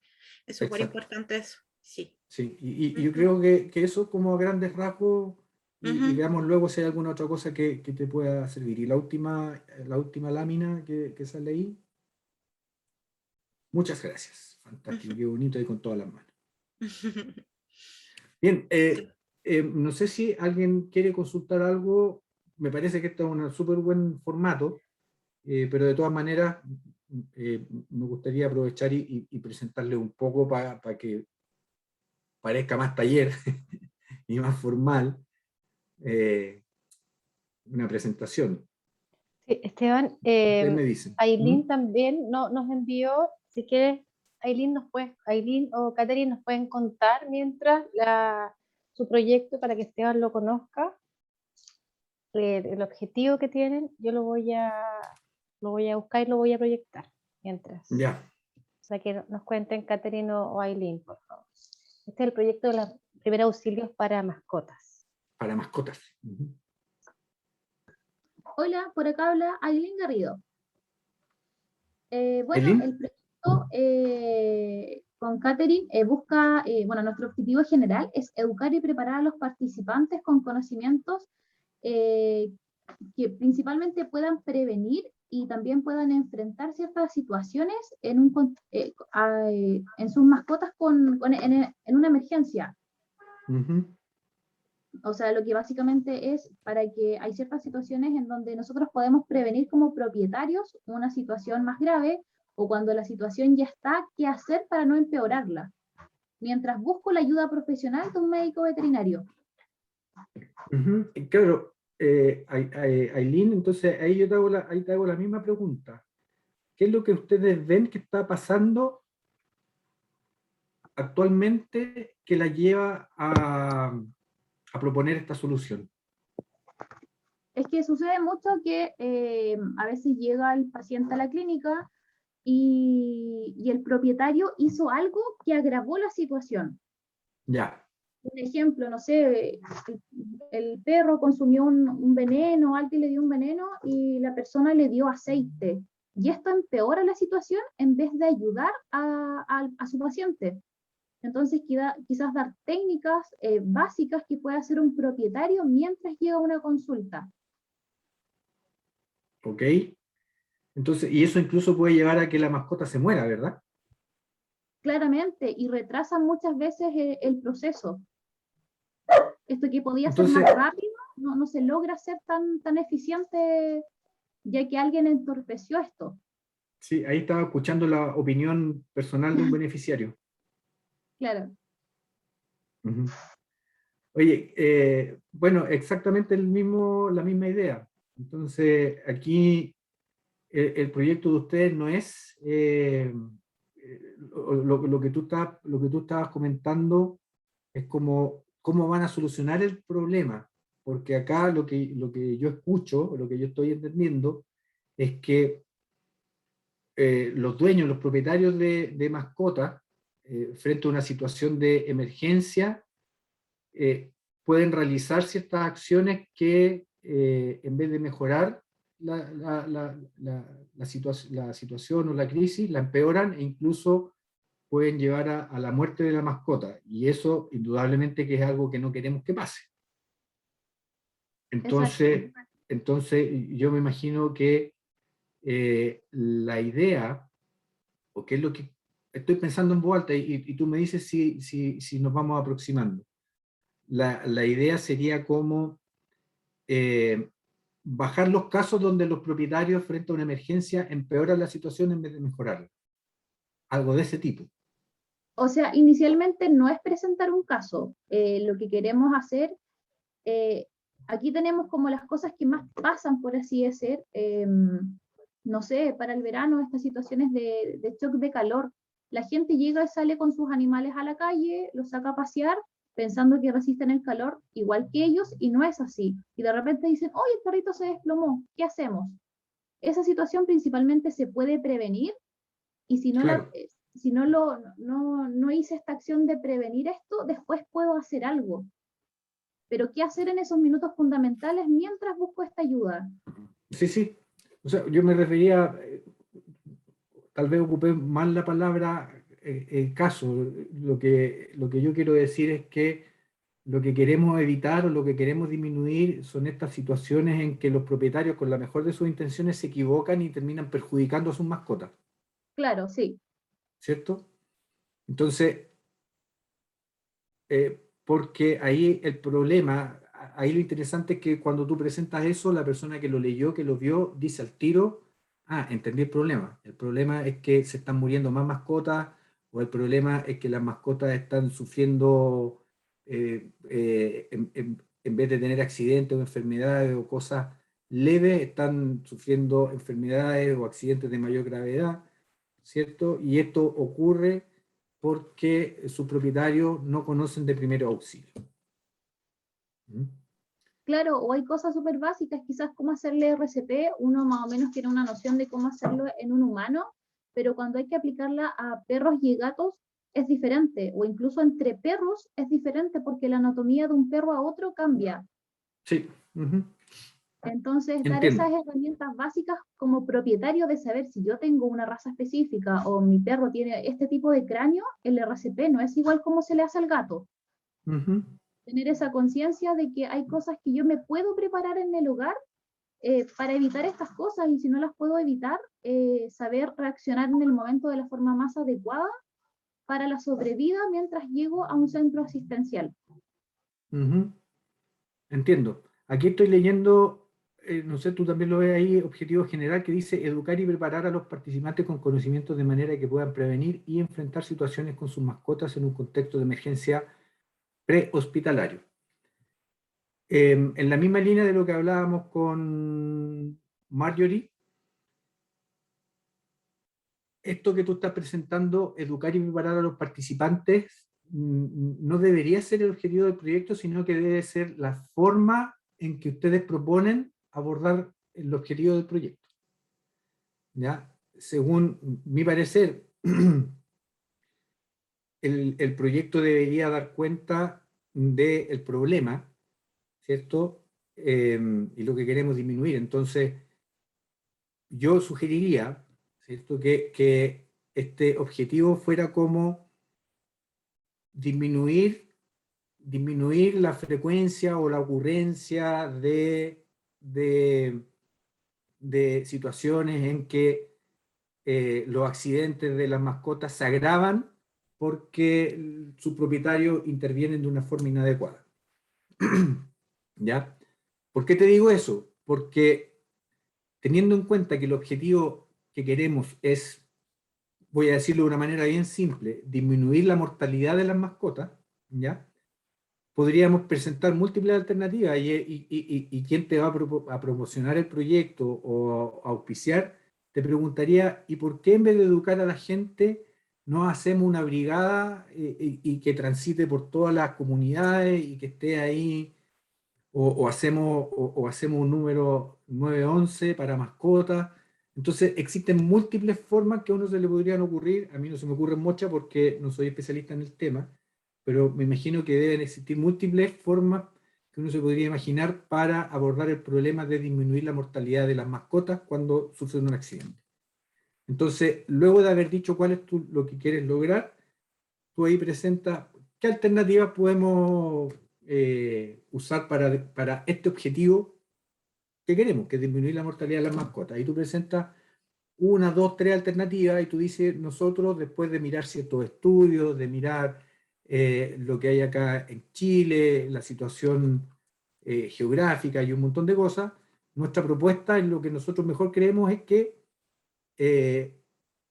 Es súper Exacto. importante eso, sí. Sí, y yo Ujú, creo que eso como a grandes rasgos, y ujú. veamos luego si hay alguna otra cosa que te pueda servir. Y la última lámina que sale ahí. Muchas gracias. Fantástico, qué bonito ahí con todas las manos. Bien, no sé si alguien quiere consultar algo. Me parece que este es un súper buen formato, pero de todas maneras me gustaría aprovechar y presentarle un poco para que parezca más taller y más formal una presentación. Sí, Esteban, Ustedes me dicen. ¿Mm? Ailín también nos envió, si quieres, Ailín o Catherine nos pueden contar mientras su proyecto para que Esteban lo conozca, el objetivo que tienen, yo lo voy a buscar y lo voy a proyectar mientras. Ya, O sea, que nos cuenten Catherine o Ailín, por favor. Este es el proyecto de los primeros auxilios para mascotas. para mascotas. Ujú. Hola, por acá habla Aileen Garrido. Bueno, ¿Aileen? el proyecto con Catherine busca, bueno, nuestro objetivo general es educar y preparar a los participantes con conocimientos que principalmente puedan prevenir y también puedan enfrentar ciertas situaciones en sus mascotas en una emergencia. Ujú. O sea, lo que básicamente es para que hay ciertas situaciones en donde nosotros podemos prevenir como propietarios una situación más grave o cuando la situación ya está, qué hacer para no empeorarla, mientras busco la ayuda profesional de un médico veterinario. Ujú. Y claro, Ailín, entonces ahí yo ahí te hago la misma pregunta. ¿Qué es lo que ustedes ven que está pasando actualmente que la lleva a proponer esta solución? Es que sucede mucho que a veces llega el paciente a la clínica y el propietario hizo algo que agravó la situación. Ya. Un ejemplo, no sé, el perro consumió un veneno, alguien le dio un veneno y la persona le dio aceite. Y esto empeora la situación en vez de ayudar a su paciente. Entonces, quizás dar técnicas básicas que pueda hacer un propietario mientras llega una consulta. ¿Ok? Entonces, y eso incluso puede llevar a que la mascota se muera, ¿verdad? Claramente, y retrasa muchas veces el proceso. Esto que podía ser Entonces, más rápido, no se logra ser tan eficiente ya que alguien entorpeció esto. sí, ahí estaba escuchando la opinión personal de un beneficiario. Claro. Ujú. Oye, bueno, exactamente la misma idea. Entonces, aquí el proyecto de ustedes no es lo que tú estabas comentando, es como cómo van a solucionar el problema, porque acá lo que yo escucho, lo que yo estoy entendiendo, es que los dueños, los propietarios de mascotas, frente a una situación de emergencia, eh, pueden realizar ciertas acciones que en vez de mejorar la situación o la crisis, la empeoran e incluso pueden llevar a la muerte de la mascota. Y eso indudablemente que es algo que no queremos que pase. Exacto. Entonces yo me imagino que la idea, o qué es lo que estoy pensando en voz alta, y tú me dices si nos vamos aproximando. La idea sería como bajar los casos donde los propietarios frente a una emergencia empeoran la situación en vez de mejorarla. Algo de ese tipo. O sea, inicialmente no es presentar un caso. Lo que queremos hacer, aquí tenemos como las cosas que más pasan, por así decir, no sé, para el verano, estas situaciones de shock de calor. La gente llega y sale con sus animales a la calle, los saca a pasear, pensando que resisten el calor igual que ellos, y no es así. Y de repente dicen, oye, el perrito se desplomó, ¿qué hacemos? Esa situación principalmente se puede prevenir y Claro. si no hice esta acción de prevenir esto, después puedo hacer algo. Pero ¿qué hacer en esos minutos fundamentales mientras busco esta ayuda? Sí, sí. O sea, yo me refería, tal vez ocupé mal la palabra caso. Lo que yo quiero decir es que lo que queremos evitar o lo que queremos disminuir son estas situaciones en que los propietarios, con la mejor de sus intenciones, se equivocan y terminan perjudicando a sus mascotas, Claro, sí, ¿cierto? Entonces, porque ahí el problema, ahí lo interesante es que cuando tú presentas eso, la persona que lo leyó, que lo vio, dice al tiro, ah, entendí el problema. El problema es que se están muriendo más mascotas, o el problema es que las mascotas están sufriendo, en vez de tener accidentes o enfermedades o cosas leves, están sufriendo enfermedades o accidentes de mayor gravedad, ¿cierto? Y esto ocurre porque sus propietarios no conocen de primer auxilio. ¿Mm? claro, o hay cosas súper básicas, quizás cómo hacerle RCP, uno más o menos tiene una noción de cómo hacerlo en un humano, pero cuando hay que aplicarla a perros y gatos es diferente, o incluso entre perros es diferente porque la anatomía de un perro a otro cambia. Sí, ujú, Entonces, dar entiendo. esas herramientas básicas como propietario de saber si yo tengo una raza específica o mi perro tiene este tipo de cráneo, el RCP no es igual como se le hace al gato. Ujú. Tener esa conciencia de que hay cosas que yo me puedo preparar en el hogar para evitar estas cosas y si no las puedo evitar, saber reaccionar en el momento de la forma más adecuada para la sobrevida mientras llego a un centro asistencial. Ujú. Entiendo. Aquí estoy leyendo, no sé, tú también lo ves ahí, objetivo general que dice educar y preparar a los participantes con conocimientos de manera que puedan prevenir y enfrentar situaciones con sus mascotas en un contexto de emergencia prehospitalario. En la misma línea de lo que hablábamos con Marjorie, esto que tú estás presentando, educar y preparar a los participantes, no debería ser el objetivo del proyecto, sino que debe ser la forma en que ustedes proponen abordar el objetivo del proyecto. ¿Ya? Según mi parecer, el proyecto debería dar cuenta del problema, ¿cierto? Y lo que queremos disminuir. Entonces, yo sugeriría, ¿cierto? Que este objetivo fuera como disminuir la frecuencia o la ocurrencia de situaciones en que los accidentes de las mascotas se agravan porque sus propietarios intervienen de una forma inadecuada. ¿Ya? ¿Por qué te digo eso? Porque teniendo en cuenta que el objetivo que queremos es, voy a decirlo de una manera bien simple, disminuir la mortalidad de las mascotas, ¿ya? Podríamos presentar múltiples alternativas y quien te va a promocionar el proyecto o a auspiciar, te preguntaría, ¿y por qué en vez de educar a la gente no hacemos una brigada y que transite por todas las comunidades y que esté ahí, o hacemos un número 911 para mascotas? Entonces existen múltiples formas que a uno se le podrían ocurrir, a mí no se me ocurren muchas porque no soy especialista en el tema, pero me imagino que deben existir múltiples formas que uno se podría imaginar para abordar el problema de disminuir la mortalidad de las mascotas cuando sufren un accidente. Entonces, luego de haber dicho cuál es lo que quieres lograr, tú ahí presentas qué alternativas podemos usar para este objetivo que queremos, que es disminuir la mortalidad de las mascotas. Y tú presentas una, dos, tres alternativas y tú dices, nosotros después de mirar ciertos estudios, de mirar lo que hay acá en Chile, la situación geográfica y un montón de cosas, nuestra propuesta en lo que nosotros mejor creemos es que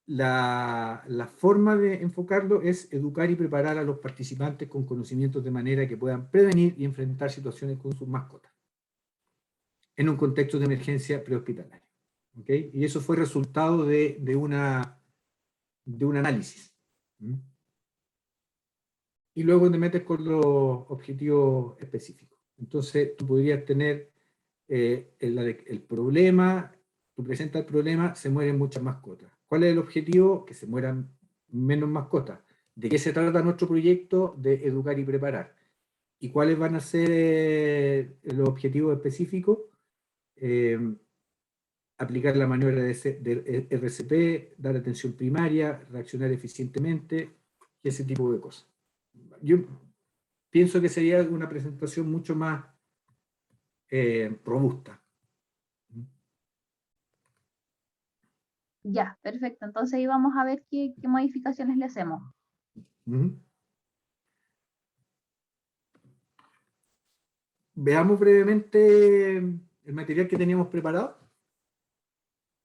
la forma de enfocarlo es educar y preparar a los participantes con conocimientos de manera que puedan prevenir y enfrentar situaciones con sus mascotas en un contexto de emergencia prehospitalaria. ¿Okay? Y eso fue resultado de un análisis. Y luego te metes con los objetivos específicos. Entonces, tú podrías tener el problema, tú presentas el problema, se mueren muchas mascotas. ¿Cuál es el objetivo? Que se mueran menos mascotas. ¿De qué se trata nuestro proyecto? De educar y preparar. ¿Y cuáles van a ser los objetivos específicos? Aplicar la maniobra de RCP, dar atención primaria, reaccionar eficientemente, y ese tipo de cosas. Yo pienso que sería una presentación mucho más robusta. Ya, perfecto. Entonces ahí vamos a ver qué modificaciones le hacemos. Veamos brevemente el material que teníamos preparado,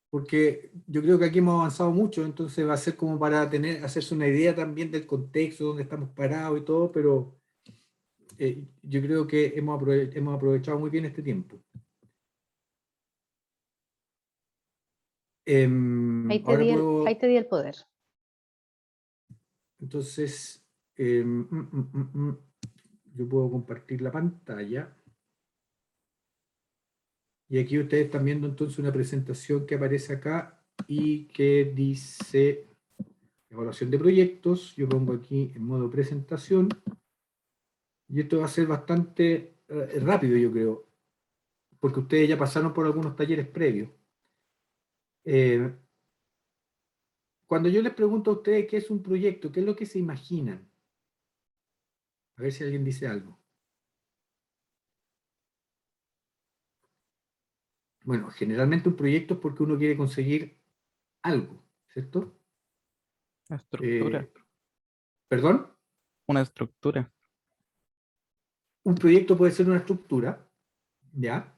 porque yo creo que aquí hemos avanzado mucho, entonces va a ser como para hacerse una idea también del contexto, donde estamos parados y todo, pero yo creo que hemos aprovechado muy bien este tiempo. Ahí te di el poder. Entonces, yo puedo compartir la pantalla. Y aquí ustedes están viendo entonces una presentación que aparece acá y que dice evaluación de proyectos. Yo pongo aquí en modo presentación. Y esto va a ser bastante rápido, yo creo, porque ustedes ya pasaron por algunos talleres previos. Cuando yo les pregunto a ustedes qué es un proyecto, ¿qué es lo que se imaginan? A ver si alguien dice algo. Bueno, generalmente un proyecto es porque uno quiere conseguir algo, ¿cierto? Una estructura. ¿Perdón? Una estructura. un proyecto puede ser una estructura, ¿ya?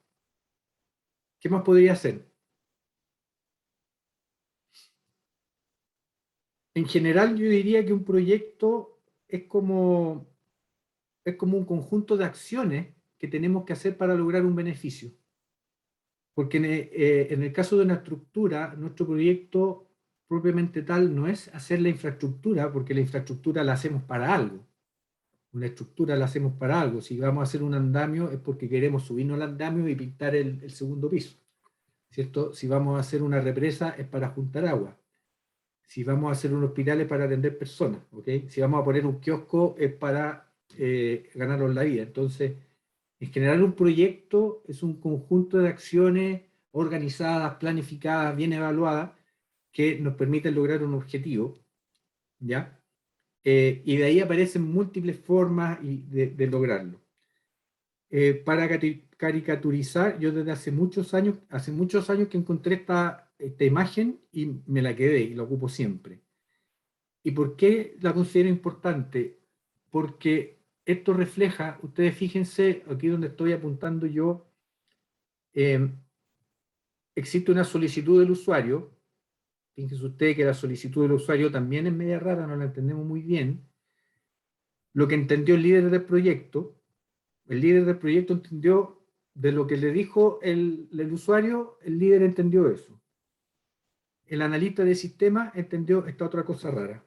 ¿Qué más podría ser? En general, yo diría que un proyecto es como un conjunto de acciones que tenemos que hacer para lograr un beneficio. Porque en el caso de una estructura, nuestro proyecto propiamente tal no es hacer la infraestructura, porque la infraestructura la hacemos para algo. Una estructura la hacemos para algo. Si vamos a hacer un andamio es porque queremos subirnos al andamio y pintar el segundo piso, ¿cierto? Si vamos a hacer una represa es para juntar agua. Si vamos a hacer un hospital es para atender personas, ¿ok? Si vamos a poner un kiosco es para ganarnos la vida. Entonces, en general un proyecto es un conjunto de acciones organizadas, planificadas, bien evaluadas, que nos permiten lograr un objetivo, ¿ya? Y de ahí aparecen múltiples formas de lograrlo. Para caricaturizar, yo desde hace muchos años que encontré esta imagen y me la quedé y la ocupo siempre. ¿Y por qué la considero importante? Porque esto refleja, ustedes fíjense, aquí donde estoy apuntando yo, existe una solicitud del usuario. Fíjense ustedes que la solicitud del usuario también es media rara, no la entendemos muy bien. Lo que entendió el líder del proyecto entendió de lo que le dijo el usuario, el líder entendió eso. El analista de sistema entendió esta otra cosa rara.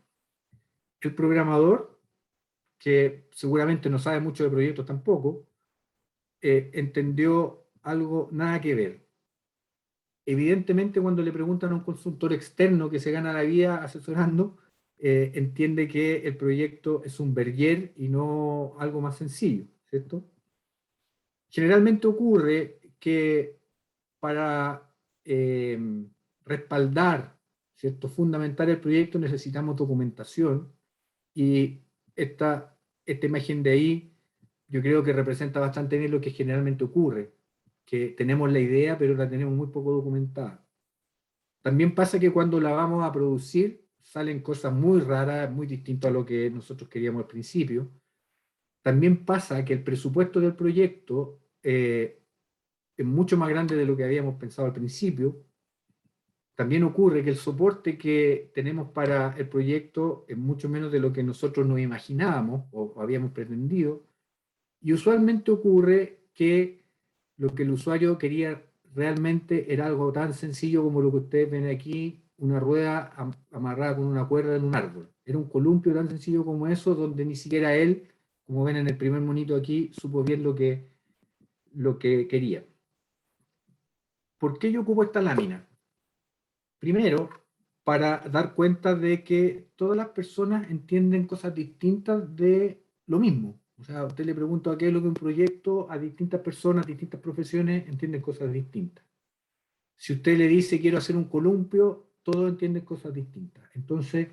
El programador, que seguramente no sabe mucho de proyectos tampoco, entendió algo nada que ver. Evidentemente, cuando le preguntan a un consultor externo que se gana la vida asesorando, entiende que el proyecto es un verguer y no algo más sencillo, ¿cierto? Generalmente ocurre que para respaldar, ¿cierto?, fundamentar el proyecto necesitamos documentación y esta imagen de ahí yo creo que representa bastante bien lo que generalmente ocurre, que tenemos la idea pero la tenemos muy poco documentada. También pasa que cuando la vamos a producir salen cosas muy raras, muy distintas a lo que nosotros queríamos al principio. También pasa que el presupuesto del proyecto es mucho más grande de lo que habíamos pensado al principio. También ocurre que el soporte que tenemos para el proyecto es mucho menos de lo que nosotros nos imaginábamos o habíamos pretendido. Y usualmente ocurre que lo que el usuario quería realmente era algo tan sencillo como lo que ustedes ven aquí, una rueda amarrada con una cuerda en un árbol. Era un columpio tan sencillo como eso, donde ni siquiera él, como ven en el primer monito aquí, supo bien lo que quería. ¿Por qué yo ocupo esta lámina? Primero, para dar cuenta de que todas las personas entienden cosas distintas de lo mismo. O sea, usted le pregunta a qué es lo que un proyecto, a distintas personas, distintas profesiones, entienden cosas distintas. Si usted le dice quiero hacer un columpio, todos entienden cosas distintas. Entonces,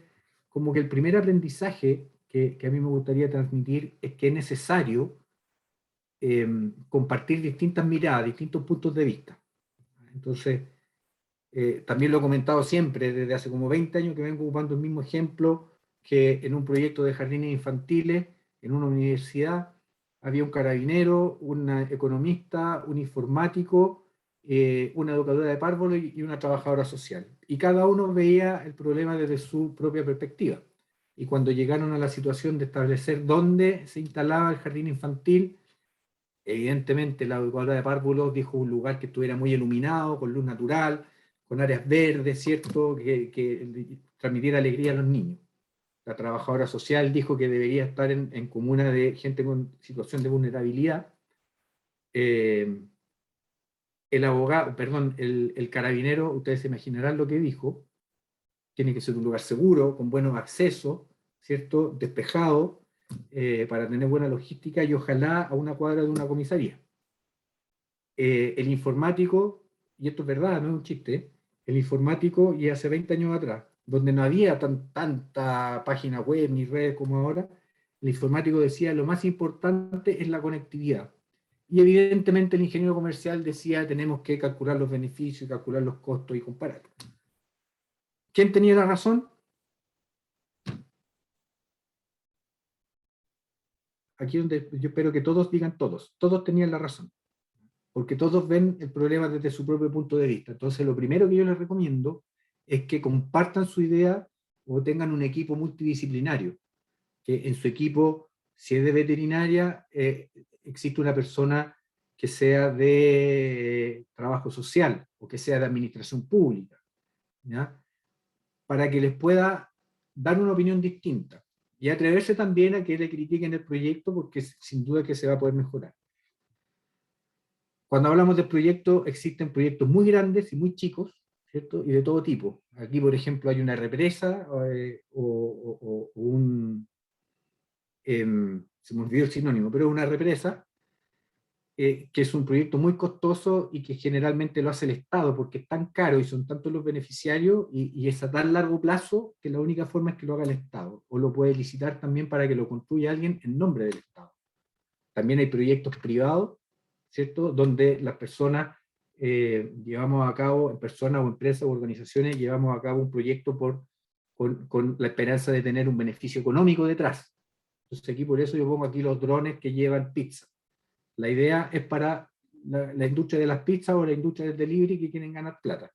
como que el primer aprendizaje que a mí me gustaría transmitir es que es necesario compartir distintas miradas, distintos puntos de vista. Entonces, también lo he comentado siempre, desde hace como 20 años que vengo ocupando el mismo ejemplo, que en un proyecto de jardines infantiles, en una universidad, había un carabinero, un economista, un informático, una educadora de párvulos y una trabajadora social. Y cada uno veía el problema desde su propia perspectiva. Y cuando llegaron a la situación de establecer dónde se instalaba el jardín infantil, evidentemente la educadora de párvulos dijo un lugar que estuviera muy iluminado, con luz natural, con áreas verdes, ¿cierto?, que transmitiera alegría a los niños. La trabajadora social dijo que debería estar en comuna de gente con situación de vulnerabilidad. El abogado, perdón, el carabinero, ustedes se imaginarán lo que dijo, tiene que ser un lugar seguro, con buenos accesos, ¿cierto?, despejado, para tener buena logística y ojalá a una cuadra de una comisaría. El informático, y esto es verdad, no es un chiste, el informático, y hace 20 años atrás, donde no había tanta página web ni redes como ahora, el informático decía lo más importante es la conectividad. Y evidentemente el ingeniero comercial decía tenemos que calcular los beneficios, calcular los costos y comparar. ¿Quién tenía la razón? aquí donde yo espero que todos digan todos tenían la razón, porque todos ven el problema desde su propio punto de vista. Entonces, lo primero que yo les recomiendo es que compartan su idea o tengan un equipo multidisciplinario, que en su equipo, si es de veterinaria, existe una persona que sea de trabajo social o que sea de administración pública, ¿ya? Para que les pueda dar una opinión distinta y atreverse también a que le critiquen el proyecto, porque sin duda que se va a poder mejorar. Cuando hablamos de proyectos, existen proyectos muy grandes y muy chicos, ¿cierto? Y de todo tipo. Aquí, por ejemplo, hay una represa o un... se me olvidó el sinónimo, pero una represa, que es un proyecto muy costoso y que generalmente lo hace el Estado, porque es tan caro y son tantos los beneficiarios y es a tan largo plazo que la única forma es que lo haga el Estado, o lo puede licitar también para que lo construya alguien en nombre del Estado. También hay proyectos privados, ¿cierto?, donde las personas llevamos a cabo, personas o empresas o organizaciones, llevamos a cabo un proyecto con la esperanza de tener un beneficio económico detrás. Entonces aquí por eso yo pongo aquí los drones que llevan pizza. La idea es para la industria de las pizzas o la industria del delivery que quieren ganar plata.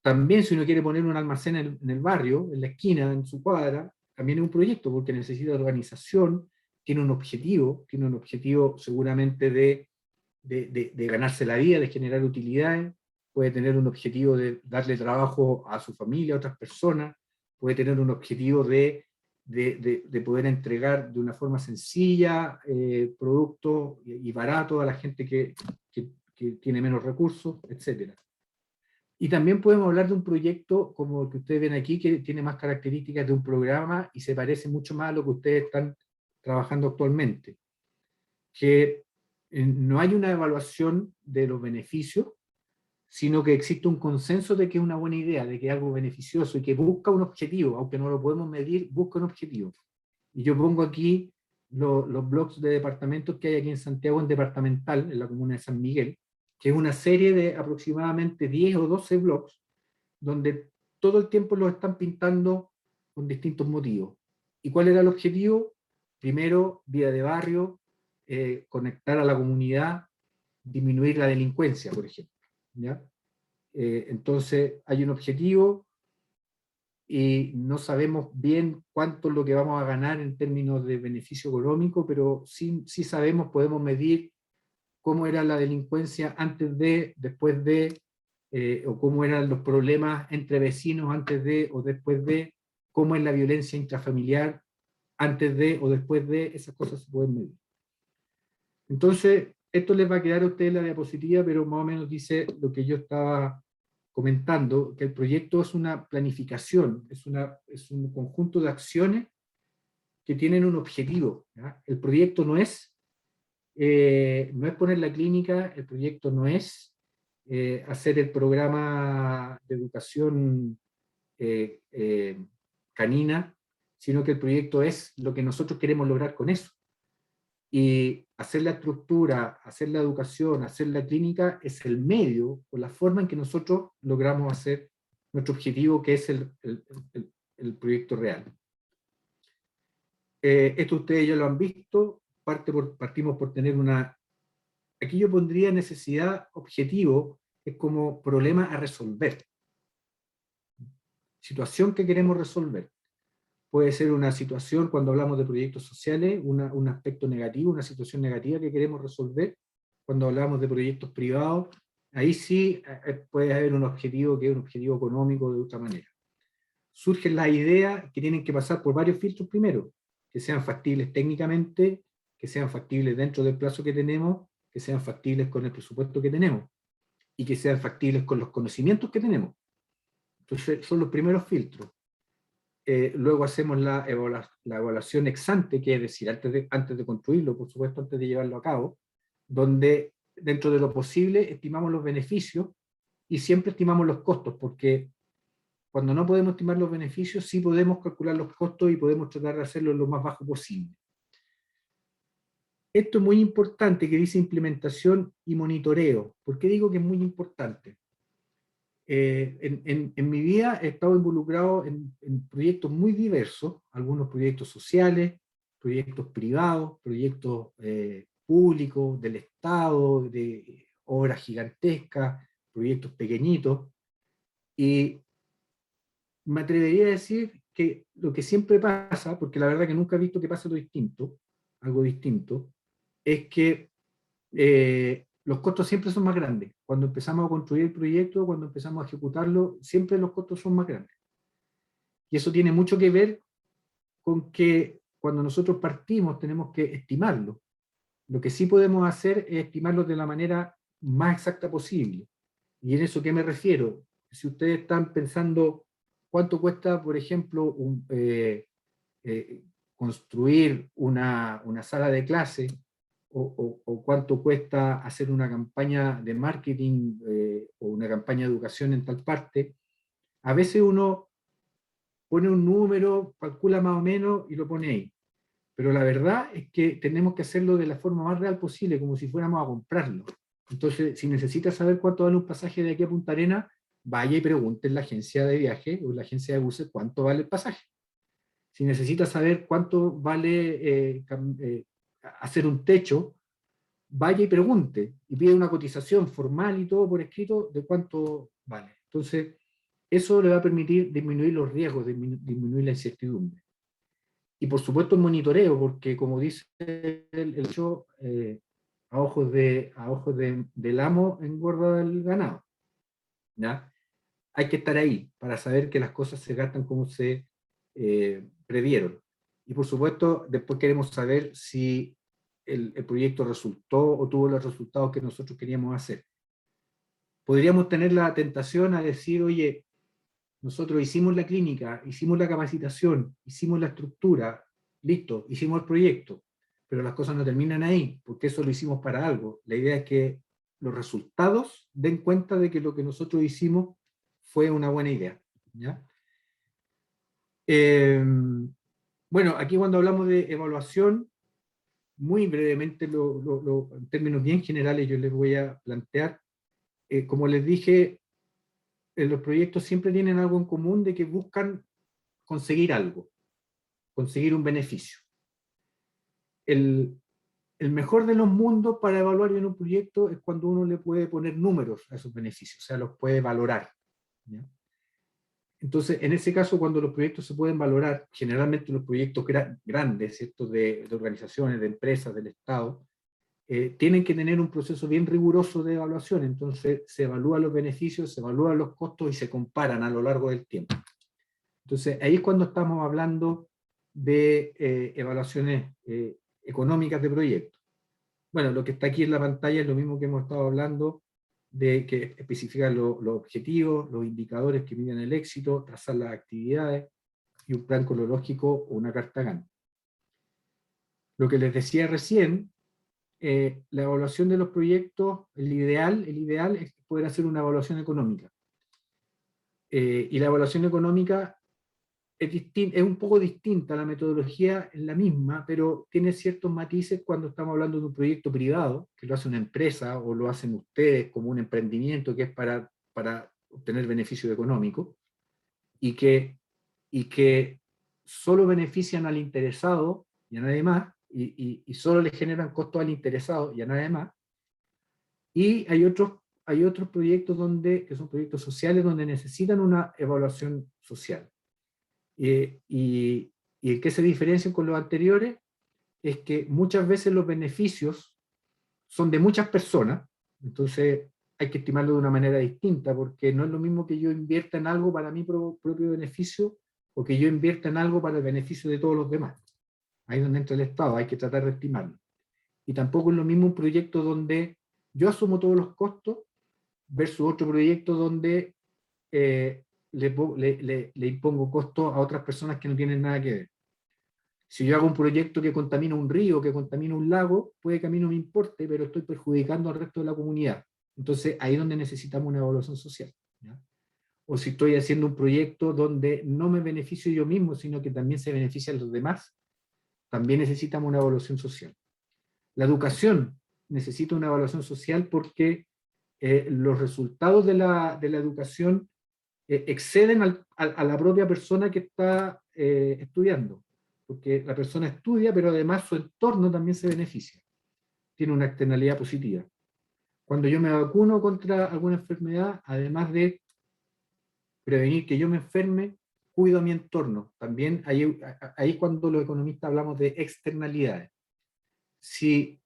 También si uno quiere poner un almacén en el barrio, en la esquina, en su cuadra, también es un proyecto porque necesita organización, tiene un objetivo seguramente de ganarse la vida, de generar utilidades, puede tener un objetivo de darle trabajo a su familia, a otras personas, puede tener un objetivo de poder entregar de una forma sencilla productos y baratos a la gente que tiene menos recursos, etc. Y también podemos hablar de un proyecto como el que ustedes ven aquí, que tiene más características de un programa y se parece mucho más a lo que ustedes están trabajando actualmente, que no hay una evaluación de los beneficios, sino que existe un consenso de que es una buena idea, de que es algo beneficioso y que busca un objetivo, aunque no lo podemos medir, busca un objetivo. Y yo pongo aquí los blogs de departamentos que hay aquí en Santiago, en departamental, en la comuna de San Miguel, que es una serie de aproximadamente 10 o 12 blogs, donde todo el tiempo los están pintando con distintos motivos. ¿Y cuál era el objetivo? Primero, vida de barrio, conectar a la comunidad, disminuir la delincuencia, por ejemplo, ¿ya? Entonces hay un objetivo y no sabemos bien cuánto es lo que vamos a ganar en términos de beneficio económico, pero sí sabemos, podemos medir cómo era la delincuencia antes de, después de, o cómo eran los problemas entre vecinos antes de o después de, cómo es la violencia intrafamiliar antes de o después de, esas cosas se pueden medir. Entonces, esto les va a quedar a ustedes la diapositiva, pero más o menos dice lo que yo estaba comentando, que el proyecto es una planificación, es un conjunto de acciones que tienen un objetivo, ¿ya? El proyecto no es poner la clínica, el proyecto no es hacer el programa de educación canina, sino que el proyecto es lo que nosotros queremos lograr con eso. Y hacer la estructura, hacer la educación, hacer la clínica es el medio o la forma en que nosotros logramos hacer nuestro objetivo, que es el proyecto real. Esto ustedes ya lo han visto, partimos por tener una... Aquí yo pondría necesidad, objetivo, es como problema a resolver. Situación que queremos resolver. Puede ser una situación, cuando hablamos de proyectos sociales, un aspecto negativo, una situación negativa que queremos resolver. Cuando hablamos de proyectos privados, ahí sí puede haber un objetivo que es un objetivo económico de otra manera. Surgen las ideas que tienen que pasar por varios filtros primero, que sean factibles técnicamente, que sean factibles dentro del plazo que tenemos, que sean factibles con el presupuesto que tenemos, y que sean factibles con los conocimientos que tenemos. Entonces son los primeros filtros. Luego hacemos la evaluación ex ante, que es decir, antes de construirlo, por supuesto, antes de llevarlo a cabo, donde dentro de lo posible estimamos los beneficios y siempre estimamos los costos, porque cuando no podemos estimar los beneficios, sí podemos calcular los costos y podemos tratar de hacerlo lo más bajo posible. Esto es muy importante, que dice implementación y monitoreo. ¿Por qué digo que es muy importante? En mi vida he estado involucrado en proyectos muy diversos, algunos proyectos sociales, proyectos privados, proyectos públicos, del Estado, de obras gigantescas, proyectos pequeñitos, y me atrevería a decir que lo que siempre pasa, porque la verdad que nunca he visto que pase algo distinto, es que los costos siempre son más grandes. Cuando empezamos a construir el proyecto, cuando empezamos a ejecutarlo, siempre los costos son más grandes. Y eso tiene mucho que ver con que cuando nosotros partimos tenemos que estimarlo. Lo que sí podemos hacer es estimarlo de la manera más exacta posible. ¿Y en eso qué me refiero? Si ustedes están pensando cuánto cuesta, por ejemplo, construir una sala de clase, o cuánto cuesta hacer una campaña de marketing o una campaña de educación en tal parte, a veces uno pone un número, calcula más o menos y lo pone ahí. Pero la verdad es que tenemos que hacerlo de la forma más real posible, como si fuéramos a comprarlo. Entonces, si necesitas saber cuánto vale un pasaje de aquí a Punta Arenas, vaya y pregunte en la agencia de viaje o en la agencia de buses cuánto vale el pasaje. Si necesitas saber cuánto vale hacer un techo, vaya y pregunte y pide una cotización formal y todo por escrito de cuánto vale. Entonces, eso le va a permitir disminuir los riesgos, disminuir la incertidumbre. Y por supuesto el monitoreo, porque como dice el hecho, a ojos del amo engorda el ganado. ¿Ya? Hay que estar ahí para saber que las cosas se gastan como se previeron. Y por supuesto, después queremos saber si el proyecto resultó o tuvo los resultados que nosotros queríamos hacer. Podríamos tener la tentación a decir, oye, nosotros hicimos la clínica, hicimos la capacitación, hicimos la estructura, listo, hicimos el proyecto, pero las cosas no terminan ahí, porque eso lo hicimos para algo. La idea es que los resultados den cuenta de que lo que nosotros hicimos fue una buena idea. ¿Ya? Bueno, aquí cuando hablamos de evaluación, muy brevemente, en términos bien generales, yo les voy a plantear, como les dije, los proyectos siempre tienen algo en común de que buscan conseguir algo, conseguir un beneficio. El mejor de los mundos para evaluar bien un proyecto es cuando uno le puede poner números a esos beneficios, o sea, los puede valorar. ¿Ya? Entonces, en ese caso, cuando los proyectos se pueden valorar, generalmente los proyectos grandes, ¿cierto? De organizaciones, de empresas, del Estado, tienen que tener un proceso bien riguroso de evaluación. Entonces, se evalúan los beneficios, se evalúan los costos y se comparan a lo largo del tiempo. Entonces, ahí es cuando estamos hablando de evaluaciones económicas de proyectos. Bueno, lo que está aquí en la pantalla es lo mismo que hemos estado hablando, de que especificar los objetivos, los indicadores que miden el éxito, trazar las actividades y un plan cronológico o una carta Gantt. Lo que les decía recién, la evaluación de los proyectos, el ideal es poder hacer una evaluación económica. Y la evaluación económica es un poco distinta, la metodología es la misma, pero tiene ciertos matices cuando estamos hablando de un proyecto privado, que lo hace una empresa o lo hacen ustedes como un emprendimiento que es para obtener beneficio económico, y que solo benefician al interesado y a nadie más, y solo le generan costos al interesado y a nadie más. Y hay otros proyectos que son proyectos sociales donde necesitan una evaluación social. Y el que se diferencian con los anteriores es que muchas veces los beneficios son de muchas personas, entonces hay que estimarlo de una manera distinta, porque no es lo mismo que yo invierta en algo para mi propio beneficio o que yo invierta en algo para el beneficio de todos los demás. Ahí es donde entra el Estado, hay que tratar de estimarlo. Y tampoco es lo mismo un proyecto donde yo asumo todos los costos versus otro proyecto donde le impongo costos a otras personas que no tienen nada que ver. Si yo hago un proyecto que contamina un río, que contamina un lago, puede que a mí no me importe, pero estoy perjudicando al resto de la comunidad. Entonces, ahí es donde necesitamos una evaluación social. ¿Ya? O si estoy haciendo un proyecto donde no me beneficio yo mismo, sino que también se benefician los demás, también necesitamos una evaluación social. La educación necesita una evaluación social porque los resultados de la educación exceden a la propia persona que está estudiando. porque la persona estudia, pero además su entorno también se beneficia. Tiene una externalidad positiva. Cuando yo me vacuno contra alguna enfermedad, además de prevenir que yo me enferme, cuido a mi entorno. También ahí cuando los economistas hablamos de externalidades. Si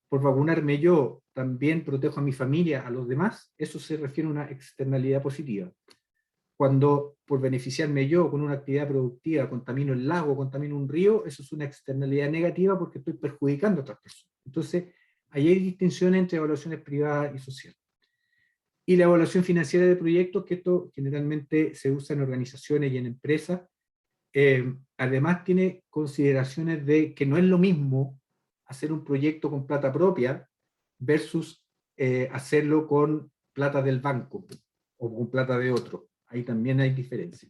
por vacunarme yo también protejo a mi familia, a los demás, eso se refiere a una externalidad positiva. Cuando por beneficiarme yo con una actividad productiva contamino el lago, contamino un río, eso es una externalidad negativa porque estoy perjudicando a otras personas. Entonces, ahí hay distinciones entre evaluaciones privadas y sociales. Y la evaluación financiera de proyectos, que esto generalmente se usa en organizaciones y en empresas, además tiene consideraciones de que no es lo mismo hacer un proyecto con plata propia versus hacerlo con plata del banco o con plata de otro. Ahí también hay diferencia.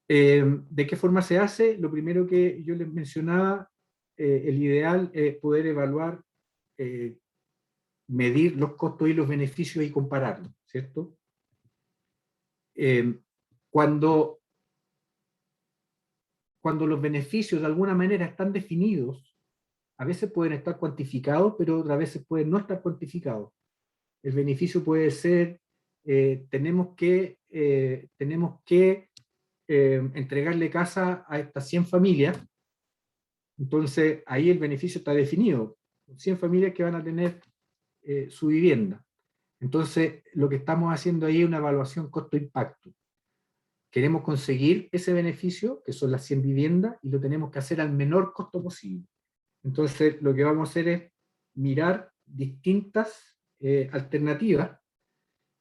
¿De qué forma se hace? Lo primero que yo les mencionaba, el ideal es poder evaluar, medir los costos y los beneficios y compararlos, ¿cierto? Cuando los beneficios de alguna manera están definidos, a veces pueden estar cuantificados, pero otras veces pueden no estar cuantificados. El beneficio puede ser, tenemos que entregarle casa a estas 100 familias, entonces ahí el beneficio está definido, 100 familias que van a tener su vivienda. Entonces lo que estamos haciendo ahí es una evaluación costo-impacto. Queremos conseguir ese beneficio, que son las 100 viviendas, y lo tenemos que hacer al menor costo posible. Entonces lo que vamos a hacer es mirar distintas alternativas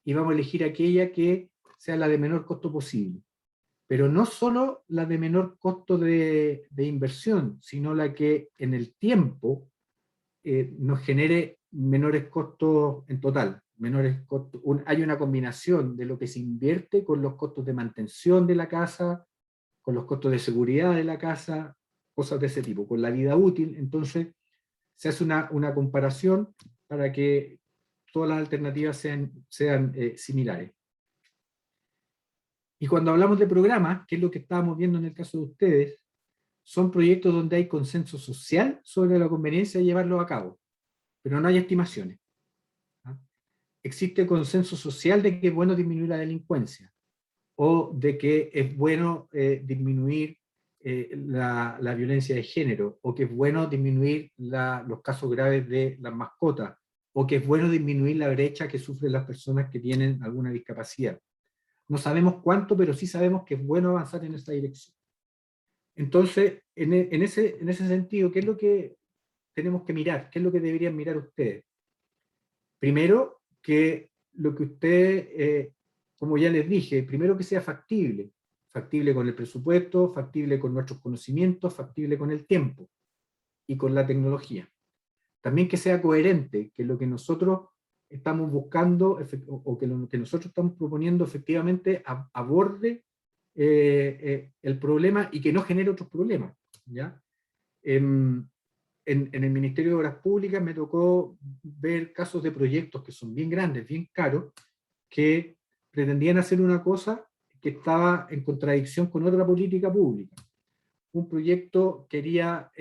y vamos a elegir aquella que sea la de menor costo posible. Pero no solo la de menor costo de inversión, sino la que en el tiempo nos genere menores costos en total. Menores costos. Hay una combinación de lo que se invierte con los costos de mantención de la casa, con los costos de seguridad de la casa, cosas de ese tipo, con la vida útil. Entonces se hace una comparación para que todas las alternativas sean similares. Y cuando hablamos de programas, que es lo que estábamos viendo en el caso de ustedes, son proyectos donde hay consenso social sobre la conveniencia de llevarlos a cabo, pero no hay estimaciones. ¿Ah? Existe consenso social de que es bueno disminuir la delincuencia, o de que es bueno disminuir la violencia de género, o que es bueno disminuir los casos graves de las mascotas, o que es bueno disminuir la brecha que sufren las personas que tienen alguna discapacidad. No sabemos cuánto, pero sí sabemos que es bueno avanzar en esa dirección. Entonces, en ese sentido, ¿qué es lo que tenemos que mirar? ¿Qué es lo que deberían mirar ustedes? Primero, que lo que ustedes, como ya les dije, primero que sea factible. Factible con el presupuesto, factible con nuestros conocimientos, factible con el tiempo y con la tecnología. También que sea coherente, que lo que nosotros estamos buscando o que lo que nosotros estamos proponiendo efectivamente aborde el problema y que no genere otros problemas, ¿ya? En el Ministerio de Obras Públicas me tocó ver casos de proyectos que son bien grandes, bien caros, que pretendían hacer una cosa que estaba en contradicción con otra política pública. Un proyecto quería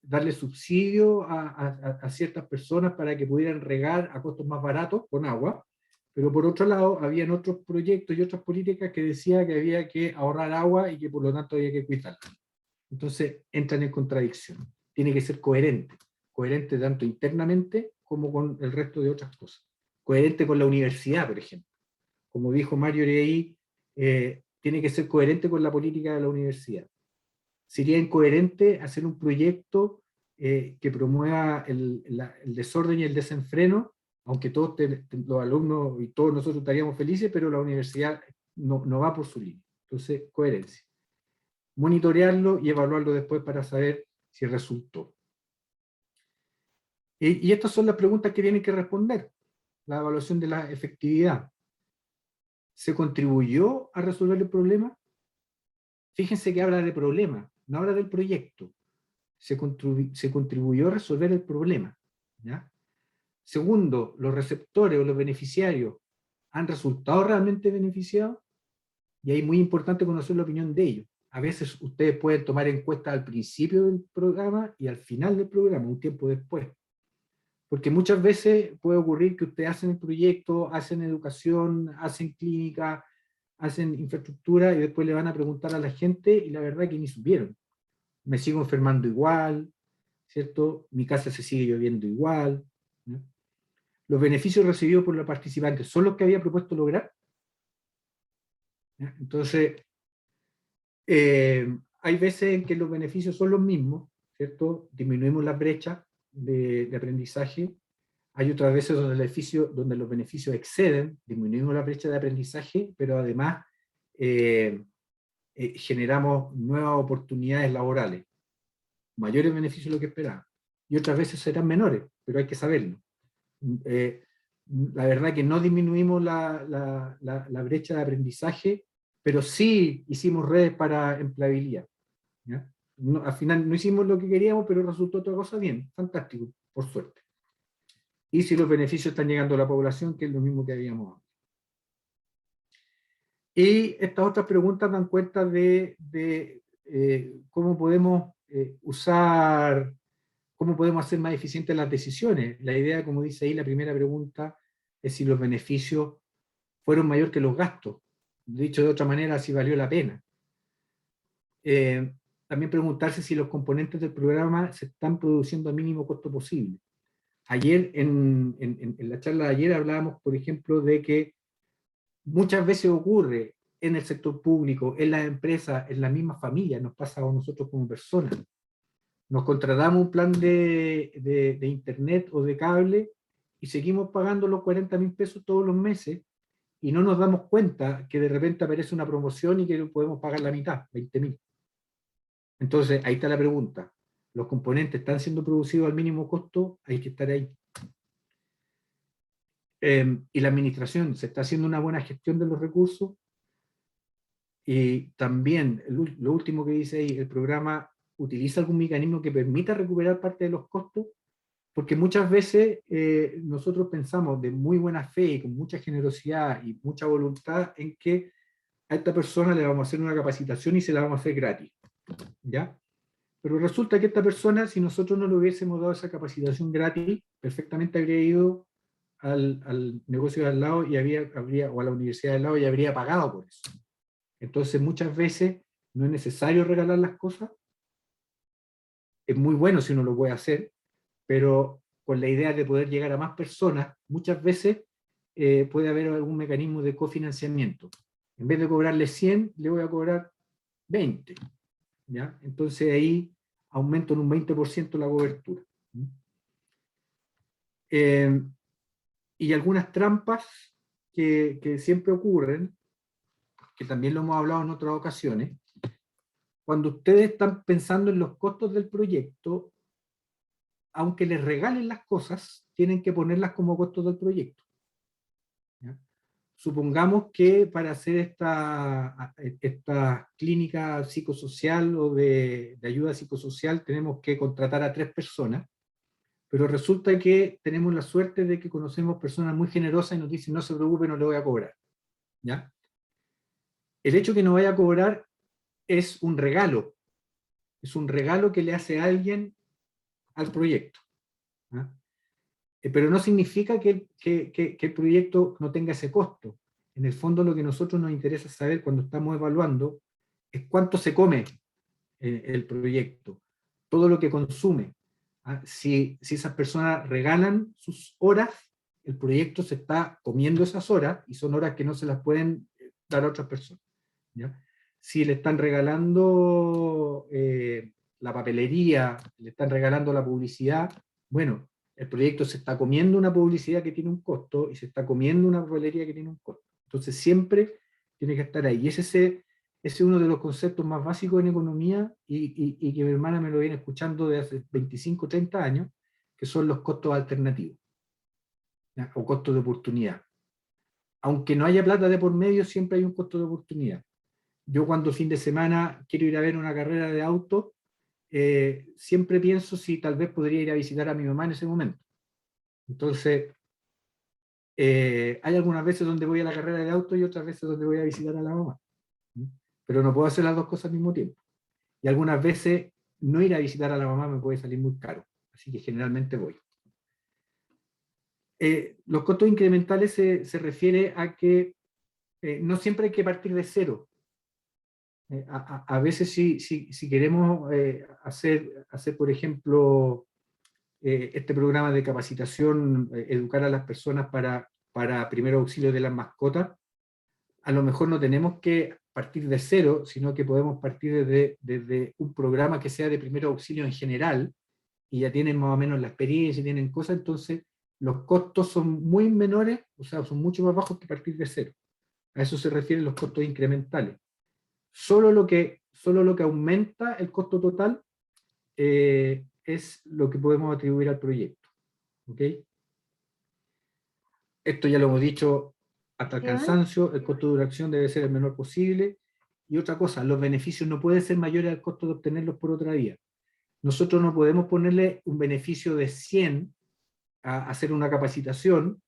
darle subsidio a ciertas personas para que pudieran regar a costos más baratos con agua, pero por otro lado habían otros proyectos y otras políticas que decían que había que ahorrar agua y que por lo tanto había que cuidarla. Entonces entran en contradicción. Tiene que ser coherente, coherente tanto internamente como con el resto de otras cosas. Coherente con la universidad, por ejemplo. Como dijo Mario Rey, tiene que ser coherente con la política de la universidad. Sería incoherente hacer un proyecto que promueva el desorden y el desenfreno, aunque todos los alumnos y todos nosotros estaríamos felices, pero la universidad no va por su línea. Entonces, coherencia. Monitorearlo y evaluarlo después para saber si resultó. Y estas son las preguntas que tienen que responder. La evaluación de la efectividad. ¿Se contribuyó a resolver el problema? Fíjense que habla de problema, no habla del proyecto. Se contribuyó a resolver el problema, ¿ya? Segundo, los receptores o los beneficiarios han resultado realmente beneficiados, y ahí es muy importante conocer la opinión de ellos. a veces ustedes pueden tomar encuestas al principio del programa y al final del programa, un tiempo después. Porque muchas veces puede ocurrir que ustedes hacen el proyecto, hacen educación, hacen clínica, hacen infraestructura y después le van a preguntar a la gente y la verdad es que ni supieron. Me sigo enfermando igual, ¿cierto? Mi casa se sigue lloviendo igual, ¿no? Los beneficios recibidos por los participantes son los que había propuesto lograr. ¿Ya? Entonces, hay veces en que los beneficios son los mismos, ¿cierto? Disminuimos las brechas de aprendizaje. Hay otras veces donde los beneficios exceden, disminuimos la brecha de aprendizaje, pero además generamos nuevas oportunidades laborales, mayores beneficios de lo que esperábamos. Y otras veces serán menores, pero hay que saberlo. La verdad que no disminuimos la brecha de aprendizaje, pero sí hicimos redes para empleabilidad. ¿Ya? No, al final no hicimos lo que queríamos, pero resultó otra cosa bien, fantástico, por suerte. Y si los beneficios están llegando a la población, que es lo mismo que habíamos antes. Y estas otras preguntas dan cuenta de cómo podemos usar, cómo podemos hacer más eficientes las decisiones. La idea, como dice ahí la primera pregunta, es si los beneficios fueron mayor que los gastos. Dicho de otra manera, si valió la pena. También preguntarse si los componentes del programa se están produciendo al mínimo costo posible. Ayer, en la charla de ayer, hablábamos, por ejemplo, de que muchas veces ocurre en el sector público, en las empresas, en las mismas familias, nos pasa a nosotros como personas. Nos contratamos un plan de internet o de cable y seguimos pagando los 40.000 pesos todos los meses y no nos damos cuenta que de repente aparece una promoción y que podemos pagar la mitad, 20.000. Entonces, ahí está la pregunta. ¿Los componentes están siendo producidos al mínimo costo? Hay que estar ahí. Y la administración, ¿se está haciendo una buena gestión de los recursos? Y también, lo último que dice ahí, el programa utiliza algún mecanismo que permita recuperar parte de los costos, porque muchas veces nosotros pensamos de muy buena fe y con mucha generosidad y mucha voluntad en que a esta persona le vamos a hacer una capacitación y se la vamos a hacer gratis, ¿ya? Pero resulta que esta persona, si nosotros no le hubiésemos dado esa capacitación gratis, perfectamente habría ido al negocio de al lado y o a la universidad de al lado y habría pagado por eso. Entonces muchas veces no es necesario regalar las cosas. Es muy bueno si uno lo puede hacer, pero con la idea de poder llegar a más personas, muchas veces puede haber algún mecanismo de cofinanciamiento. En vez de cobrarle 100, le voy a cobrar 20. ¿Ya? Entonces ahí aumento en un 20% la cobertura. Y algunas trampas que siempre ocurren, que también lo hemos hablado en otras ocasiones, cuando ustedes están pensando en los costos del proyecto, aunque les regalen las cosas, tienen que ponerlas como costos del proyecto. ¿Ya? Supongamos que para hacer esta clínica psicosocial o de ayuda psicosocial tenemos que contratar a 3 personas, pero resulta que tenemos la suerte de que conocemos personas muy generosas y nos dicen, no se preocupe, no le voy a cobrar. ¿Ya? El hecho que no vaya a cobrar es un regalo que le hace alguien al proyecto. ¿Ah? Pero no significa que el proyecto no tenga ese costo. En el fondo lo que a nosotros nos interesa saber cuando estamos evaluando es cuánto se come el proyecto, todo lo que consume. ¿Ah? Si esas personas regalan sus horas, el proyecto se está comiendo esas horas y son horas que no se las pueden dar a otras personas. ¿Ya? Si le están regalando la papelería, le están regalando la publicidad, bueno, el proyecto se está comiendo una publicidad que tiene un costo y se está comiendo una papelería que tiene un costo. Entonces siempre tiene que estar ahí. Y ese es uno de los conceptos más básicos en economía y que mi hermana me lo viene escuchando de hace 25, 30 años, que son los costos alternativos, ¿ya? O costos de oportunidad. Aunque no haya plata de por medio, siempre hay un costo de oportunidad. Yo cuando fin de semana quiero ir a ver una carrera de auto, siempre pienso si tal vez podría ir a visitar a mi mamá en ese momento. Entonces, hay algunas veces donde voy a la carrera de auto y otras veces donde voy a visitar a la mamá. pero no puedo hacer las dos cosas al mismo tiempo. Y algunas veces no ir a visitar a la mamá me puede salir muy caro, así que generalmente voy. Los costos incrementales se refiere a que no siempre hay que partir de cero. A veces si queremos hacer, por ejemplo, este programa de capacitación, educar a las personas para primer auxilio de las mascotas, a lo mejor no tenemos que partir de cero, sino que podemos partir desde un programa que sea de primer auxilio en general, y ya tienen más o menos la experiencia, tienen cosas, entonces los costos son muy menores, o sea, son mucho más bajos que partir de cero. A eso se refieren los costos incrementales. Solo lo que aumenta el costo total es lo que podemos atribuir al proyecto. ¿Ok? Esto ya lo hemos dicho hasta el cansancio, el costo de duración debe ser el menor posible. Y otra cosa, los beneficios no pueden ser mayores al costo de obtenerlos por otra vía. Nosotros no podemos ponerle un beneficio de 100 a hacer una capacitación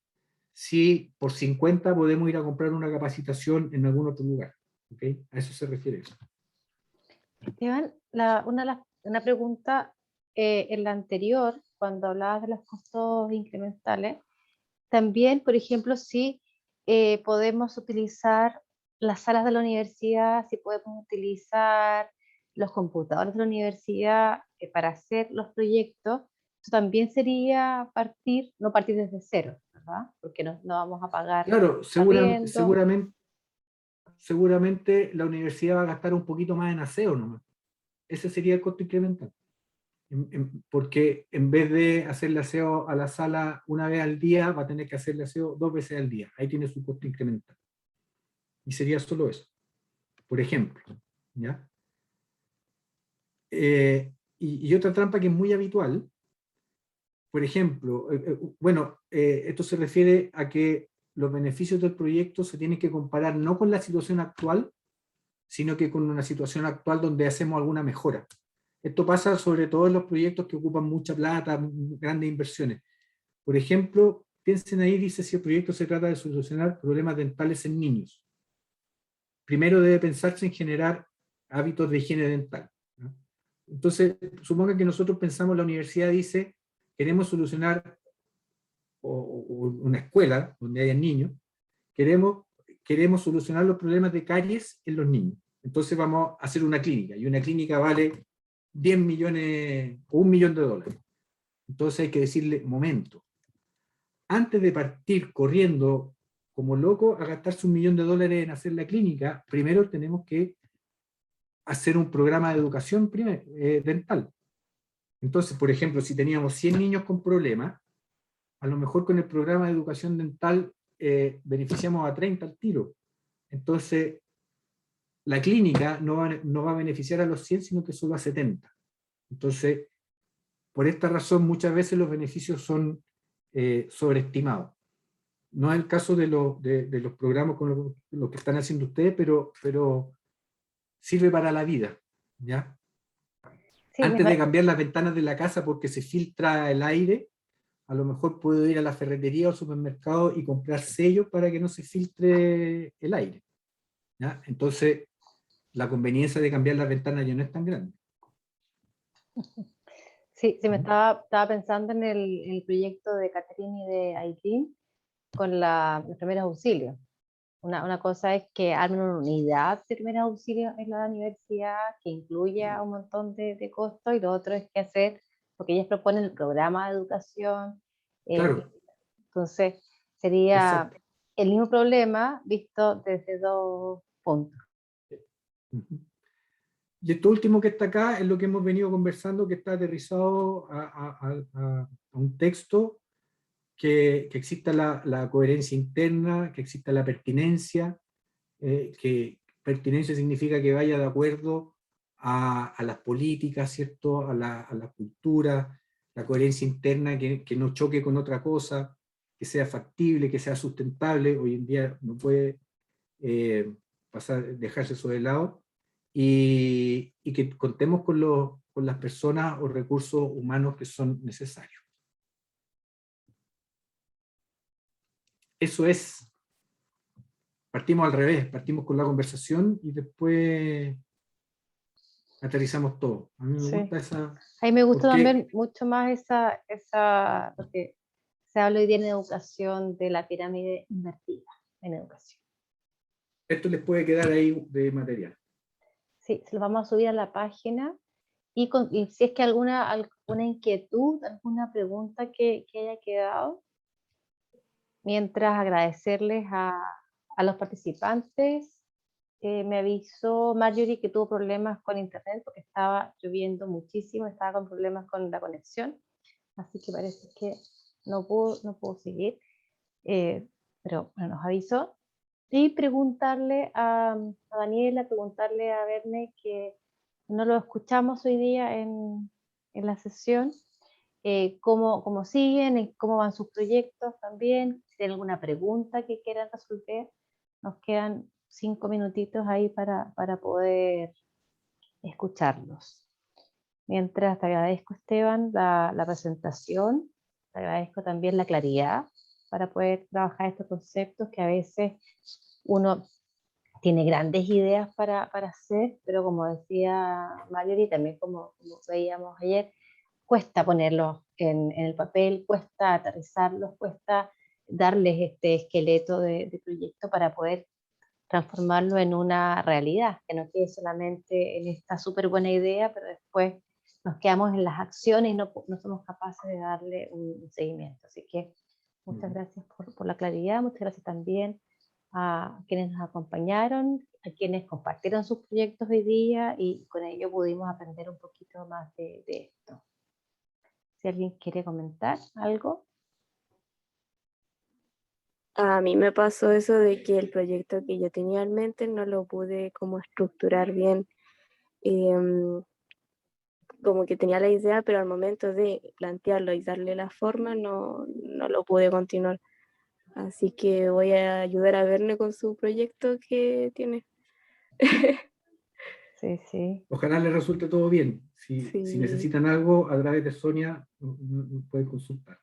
si por 50 podemos ir a comprar una capacitación en algún otro lugar. ¿Okay? A eso se refiere eso. Esteban, una pregunta en la anterior, cuando hablabas de los costos incrementales, también, por ejemplo, si podemos utilizar las salas de la universidad, si podemos utilizar los computadores de la universidad para hacer los proyectos, eso también sería no partir desde cero, ¿verdad? Porque no vamos a pagar. Claro, seguramente la universidad va a gastar un poquito más en aseo nomás. Ese sería el costo incremental. Porque en vez de hacerle aseo a la sala una vez al día, va a tener que hacerle aseo 2 veces al día. Ahí tiene su costo incremental. Y sería solo eso. Por ejemplo. ¿Ya? Y otra trampa que es muy habitual, por ejemplo, esto se refiere a que los beneficios del proyecto se tienen que comparar no con la situación actual, sino que con una situación actual donde hacemos alguna mejora. Esto pasa sobre todo en los proyectos que ocupan mucha plata, grandes inversiones. Por ejemplo, piensen ahí, dice, si el proyecto se trata de solucionar problemas dentales en niños. Primero debe pensarse en generar hábitos de higiene dental, ¿no? Entonces, supongan que nosotros pensamos, la universidad dice, queremos solucionar o una escuela donde haya niños, queremos solucionar los problemas de caries en los niños. Entonces vamos a hacer una clínica, y una clínica vale 10 millones o $1 millón. Entonces hay que decirle, momento, antes de partir corriendo como loco a gastarse $1 millón en hacer la clínica, primero tenemos que hacer un programa de educación dental. Entonces, por ejemplo, si teníamos 100 niños con problemas, a lo mejor con el programa de educación dental beneficiamos a 30 al tiro. Entonces, la clínica no va a beneficiar a los 100, sino que solo a 70. Entonces, por esta razón, muchas veces los beneficios son sobreestimados. No es el caso de los programas con lo que están haciendo ustedes, pero sirve para la vida, ¿ya? Sí, antes de cambiar las ventanas de la casa porque se filtra el aire, a lo mejor puedo ir a la ferretería o al supermercado y comprar sellos para que no se filtre el aire, ¿ya? Entonces, la conveniencia de cambiar las ventanas ya no es tan grande. Sí, me estaba pensando en el proyecto de Catherine y de Aileen con los primeros auxilios. Una cosa es que armen una unidad de primeros auxilios en la universidad que incluya un montón de costos, y lo otro es que hacer, porque ellas proponen el programa de educación. Claro. Entonces, sería Exacto. el mismo problema visto desde 2 puntos. Y esto último que está acá es lo que hemos venido conversando, que está aterrizado a un texto, que exista la coherencia interna, que exista la pertinencia, que pertinencia significa que vaya de acuerdo a las políticas, ¿cierto? A la cultura, la coherencia interna, que no choque con otra cosa, que sea factible, que sea sustentable. Hoy en día no puede dejarse eso de lado, y que contemos con las personas o recursos humanos que son necesarios. Eso es. partimos al revés, partimos con la conversación y después aterrizamos todo. A mí me Sí. gusta esa... A mí me gusta ¿Por qué? también mucho más porque se habla hoy día en educación de la pirámide invertida en educación. Esto les puede quedar ahí de material. Sí, se lo vamos a subir a la página y si es que alguna inquietud, alguna pregunta que haya quedado, mientras agradecerles a los participantes. Me avisó Marjorie que tuvo problemas con internet porque estaba lloviendo muchísimo, estaba con problemas con la conexión, así que parece que no pudo seguir, pero bueno, nos avisó. Y preguntarle a Daniela, preguntarle a Verne, que no lo escuchamos hoy día en la sesión, cómo siguen, cómo van sus proyectos también, si tienen alguna pregunta que quieran resolver. Nos quedan 5 minutitos ahí para poder escucharlos. Mientras te agradezco, Esteban, la presentación, te agradezco también la claridad para poder trabajar estos conceptos que a veces uno tiene grandes ideas para hacer, pero como decía Marjorie, también como veíamos ayer, cuesta ponerlos en el papel, cuesta aterrizarlos, cuesta darles este esqueleto de proyecto para poder transformarlo en una realidad, que no quede solamente en esta súper buena idea, pero después nos quedamos en las acciones y no somos capaces de darle un seguimiento. Así que muchas gracias por la claridad, muchas gracias también a quienes nos acompañaron, a quienes compartieron sus proyectos hoy día y con ello pudimos aprender un poquito más de esto. Si alguien quiere comentar algo. A mí me pasó eso de que el proyecto que yo tenía en mente no lo pude como estructurar bien. Como que tenía la idea, pero al momento de plantearlo y darle la forma no lo pude continuar. Así que voy a ayudar a Verne con su proyecto que tiene. Sí, sí. Ojalá les resulte todo bien. Si Sí. necesitan algo, a través de Sonia pueden consultar.